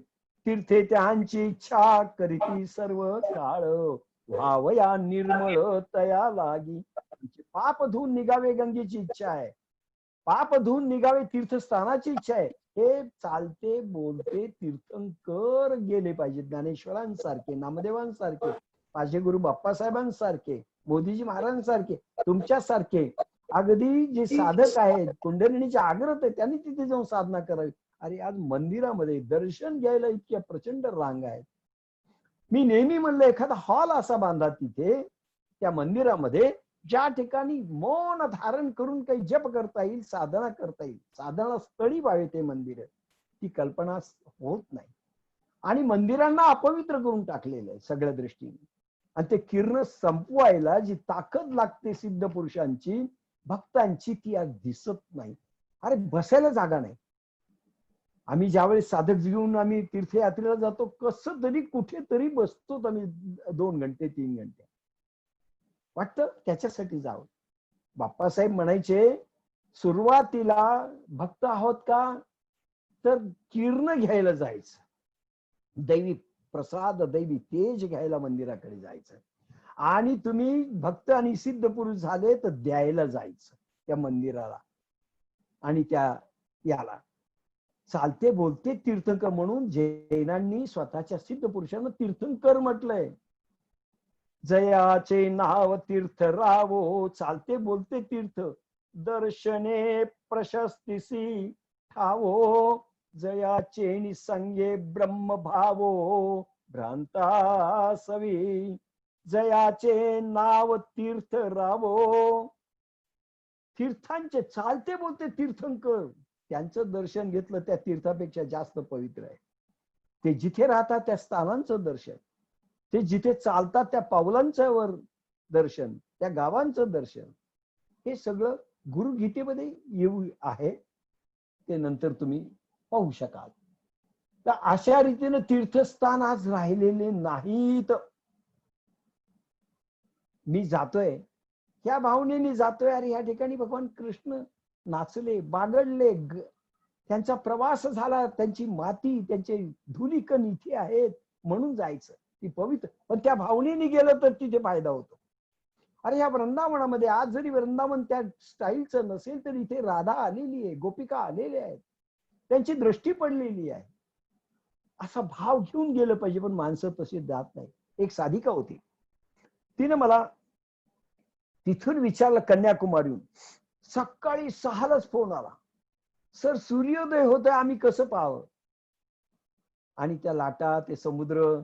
तीर्थे त्यांची इच्छा करीती सर्व काळ, व्हावया निर्मळ तया लागी. पाप धुवून निघावे गंगेची इच्छा आहे, पाप धुवून निघावे तीर्थस्थानाची इच्छा आहे. हे चालते बोलते तीर्थंकर गेले पाहिजे. ज्ञानेश्वरांसारखे, नामदेवांसारखे, माझे गुरु बाप्पासाहेबांसारखे, मोदीजी महाराजांसारखे, तुमच्यासारखे अगदी जे साधक आहेत, कुंडलिनीचे आग्रत आहे, त्यांनी तिथे जाऊन साधना करावी. अरे आज मंदिरामध्ये दर्शन घ्यायला इतक्या प्रचंड रांग आहेत. मी नेहमी म्हणलं एखादा हॉल असा बांधा तिथे त्या मंदिरामध्ये, ज्या ठिकाणी मौन धारण करून काही जप करता येईल, साधना करता येईल. साधना स्थळी व्हावे ते मंदिर. ती कल्पना होत नाही आणि मंदिरांना अपवित्र करून टाकलेलं आहे सगळ्या दृष्टीने. आणि ते किरण संपवायला जी ताकद लागते सिद्ध पुरुषांची, भक्तांची, ती आज दिसत नाही. अरे बसायला जागा नाही. आम्ही ज्यावेळेस साधक घेऊन आम्ही तीर्थयात्रेला जातो, कसं तरी कुठेतरी बसतो आम्ही 2 घंटे 3 घंटे. वाटतं त्याच्यासाठी जावं. बाप्पासाहेब म्हणायचे, सुरुवातीला भक्त आहोत का, तर किरण घ्यायला जायचं, दैवी प्रसाद, दैवी तेज घ्यायला मंदिराकडे जायचं. आणि तुम्ही भक्त आणि सिद्ध पुरुष झाले तर द्यायला जायचं त्या मंदिराला आणि त्या याला. चालते बोलते तीर्थंकर म्हणून जैनांनी स्वतःच्या सिद्ध पुरुषांना तीर्थंकर म्हटलंय. जयाचे नाव तीर्थ रावो, चालते बोलते तीर्थ, दर्शने प्रशस्तीसी ठावो, जयाचे निसंगे ब्रह्म भावो, भ्रांता सवी, जयाचे नाव तीर्थ रावो. तीर्थांचे चालते बोलते तीर्थंकर, त्यांचं दर्शन घेतलं त्या तीर्थापेक्षा जास्त पवित्र आहे. ते जिथे राहतात त्या स्थानांचं दर्शन, ते जिथे चालतात त्या पावलांचं वर दर्शन, त्या गावांचं दर्शन, हे सगळं गुरुगीतेमध्ये येऊ आहे. ते नंतर तुम्ही पाहू शकाल. तर अशा रीतीने तीर्थस्थान आज राहिलेले नाहीत. मी जातोय ह्या भावनेने जातोय, अरे या ठिकाणी भगवान कृष्ण नाचले, बागडले, त्यांचा प्रवास झाला, त्यांची माती, त्यांचे धुलीकण इथे आहेत म्हणून जायचं, ती पवित्र. पण त्या भावनेने गेलं तर तिथे फायदा होतो. अरे या वृंदावनामध्ये आज जरी वृंदावन त्या स्टाईलचं नसेल तर इथे राधा आलेली आहे, गोपिका आलेल्या आहेत, त्यांची दृष्टी पडलेली आहे. असा भाव घेऊन गेलं पाहिजे. पण माणसं तशी जात नाही. एक साधिका होती, तिने मला तिथून विचारलं, कन्याकुमारीहून सकाळी 6लाच फोन आला, सर सूर्योदय होतोय, आम्ही कसं पाहावं. आणि त्या लाटा, ते समुद्र,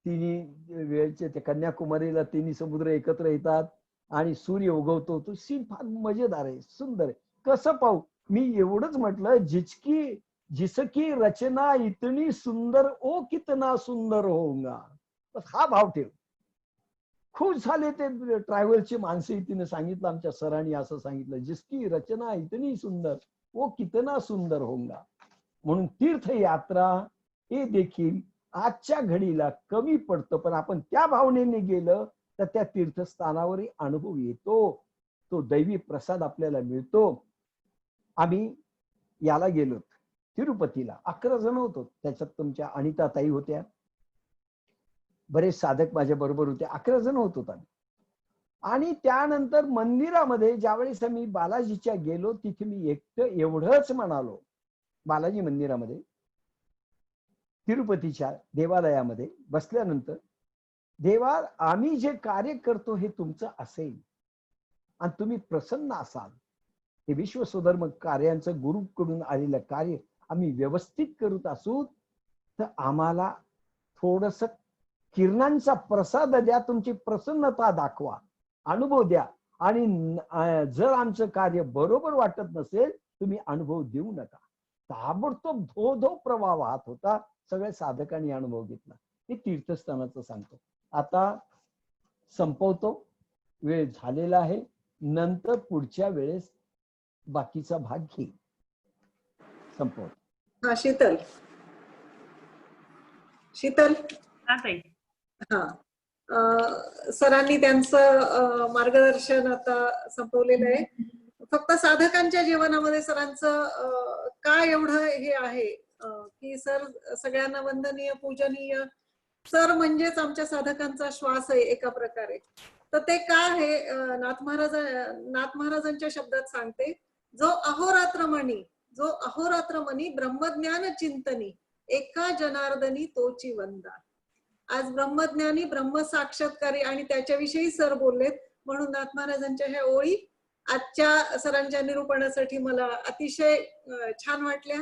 तिन्ही वेळचे ते कन्याकुमारीला तिन्ही समुद्र एकत्र येतात आणि सूर्य उगवतो. तो सीन फार मजेदार आहे, सुंदर आहे. कसं पाहू. मी एवढंच म्हटलं, जिसकी रचना इतनी सुंदर ओ कितना सुंदर होगा. हा भाव ठेव. खुश झाले ते ट्रॅव्हलची माणसं. तिने सांगितलं, आमच्या सरांनी असं सांगितलं, जिसकी रचना इतनी सुंदर ओ कितना सुंदर होगा. म्हणून तीर्थयात्रा हे देखील आजच्या घडीला कमी पडतं. पण आपण त्या भावनेने गेलं तर त्या तीर्थस्थानावरही अनुभव येतो, तो दैवी प्रसाद आपल्याला मिळतो. आम्ही याला गेलो तिरुपतीला, 11 जण होतो. त्याच्यात तुमच्या अनिता ताई होत्या, बरेच साधक माझ्या बरोबर होते. 11 जण होतो आम्ही. आणि त्यानंतर मंदिरामध्ये ज्यावेळेस मी बालाजीच्या गेलो तिथे मी एकटं एवढंच म्हणालो, बालाजी मंदिरामध्ये तिरुपतीच्या देवालयामध्ये बसल्यानंतर, देवा आम्ही जे कार्य करतो हे तुमचं असेल आणि तुम्ही प्रसन्न असाल, हे विश्वसुधर्म कार्यांचं गुरुकडून आलेलं कार्य आम्ही व्यवस्थित करत असू, तर आम्हाला थोडस किरणांचा प्रसाद द्या, तुमची प्रसन्नता दाखवा, अनुभव द्या. आणि जर आमचं कार्य बरोबर वाटत नसेल तुम्ही अनुभव देऊ नका. ताबडतोब धो धो प्रवाह वाहत होता. सगळ्या साधकांनी अनुभव घेतला. हे तीर्थस्थानाचं सांगतो. आता संपवतो, वेळ झालेला आहे. नंतर पुढच्या वेळेस बाकीचा भाग घेईल. संपवतो. हा, शीतल. शीतल. हा ताई. हा, सरांनी त्यांचं मार्गदर्शन आता संपवलेलं आहे. फक्त साधकांच्या जीवनामध्ये सरांचं काय एवढं हे आहे की सर सगळ्यांना वंदनीय, पूजनीय. सर म्हणजेच आमच्या साधकांचा श्वास आहे एका प्रकारे. तर ते काय आहे, नाथ महाराजांच्या शब्दात सांगते, जो अहोरात्र मनी ब्रह्मज्ञान चिंतनी, एका जनार्दनी तोची वंदा. आज ब्रह्मज्ञानी, ब्रह्म साक्षात्कारी आणि त्याच्याविषयी सर बोललेत, म्हणून नाथ महाराजांच्या ह्या ओळी आजच्या सरांच्या निरूपणासाठी मला अतिशय छान वाटल्या.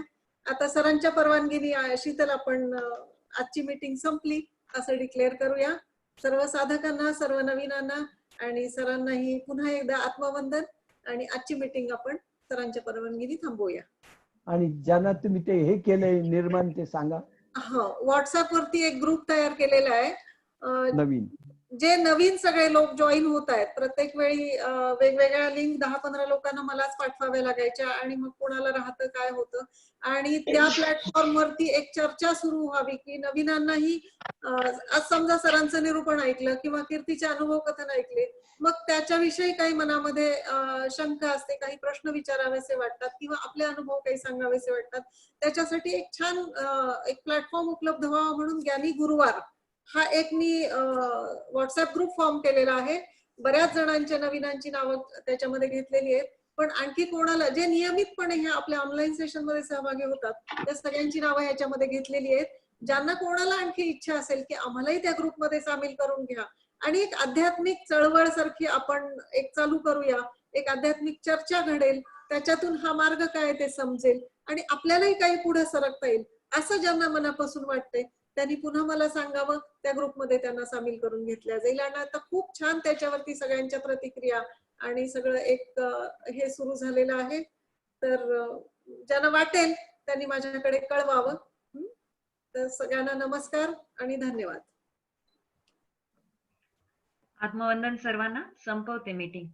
आता सरांच्या परवानगीने शीतल आपण आजची मीटिंग संपली असं डिक्लेअर करूया. सर्व साधकांना, सर्व नवीनांना आणि सरांनाही पुन्हा एकदा आत्मवंदन. आणि आजची मीटिंग आपण सरांच्या परवानगीने थांबवूया. आणि ज्यांना तुम्ही ते हे केलंय निर्माण ते सांगा. हो, व्हॉट्सअप वरती एक ग्रुप तयार केलेला आहे. नवीन जे नवीन सगळे लोक जॉईन होत आहेत, प्रत्येक वेळी वेगवेगळ्या लिंक 10-15 लोकांना मलाच पाठवाव्या लागायच्या आणि मग कोणाला राहतं काय होतं. आणि त्या प्लॅटफॉर्म वरती एक चर्चा सुरू व्हावी की नवीनांनाही आज समजा सरांचं निरूपण ऐकलं किंवा कीर्तीचे अनुभव कथन ऐकले, मग त्याच्याविषयी काही मनामध्ये शंका असते, काही प्रश्न विचारावेसे वाटतात किंवा आपले अनुभव काही सांगावेसे वाटतात. त्याच्यासाठी एक छान एक प्लॅटफॉर्म उपलब्ध व्हावा म्हणून ज्ञानी गुरुवार हा एक मी व्हॉट्सअप ग्रुप फॉर्म केलेला आहे. बऱ्याच जणांच्या नवीनांची नावं त्याच्यामध्ये घेतलेली आहेत. पण आणखी कोणाला जे नियमितपणे ह्या आपल्या ऑनलाईन सेशन मध्ये सहभागी होतात त्या सगळ्यांची नावं ह्याच्यामध्ये घेतलेली आहेत. ज्यांना कोणाला आणखी इच्छा असेल की आम्हालाही त्या ग्रुपमध्ये सामील करून घ्या आणि एक आध्यात्मिक चळवळ सारखी आपण एक चालू करूया, एक आध्यात्मिक चर्चा घडेल, त्याच्यातून हा मार्ग काय ते समजेल आणि आपल्यालाही काही पुढे सरकता येईल असं ज्यांना मनापासून वाटतंय त्यांनी पुन्हा मला सांगावं. त्या ग्रुपमध्ये त्यांना सामील करून घेतल्या जाईल. आणि आता खूप छान त्याच्यावरती सगळ्यांच्या प्रतिक्रिया आणि सगळं एक हे सुरू झालेलं आहे. तर ज्यांना वाटेल त्यांनी माझ्याकडे कळवावं. तर सगळ्यांना नमस्कार आणि धन्यवाद. आत्मवंदन सर्वांना. संपवते मीटिंग.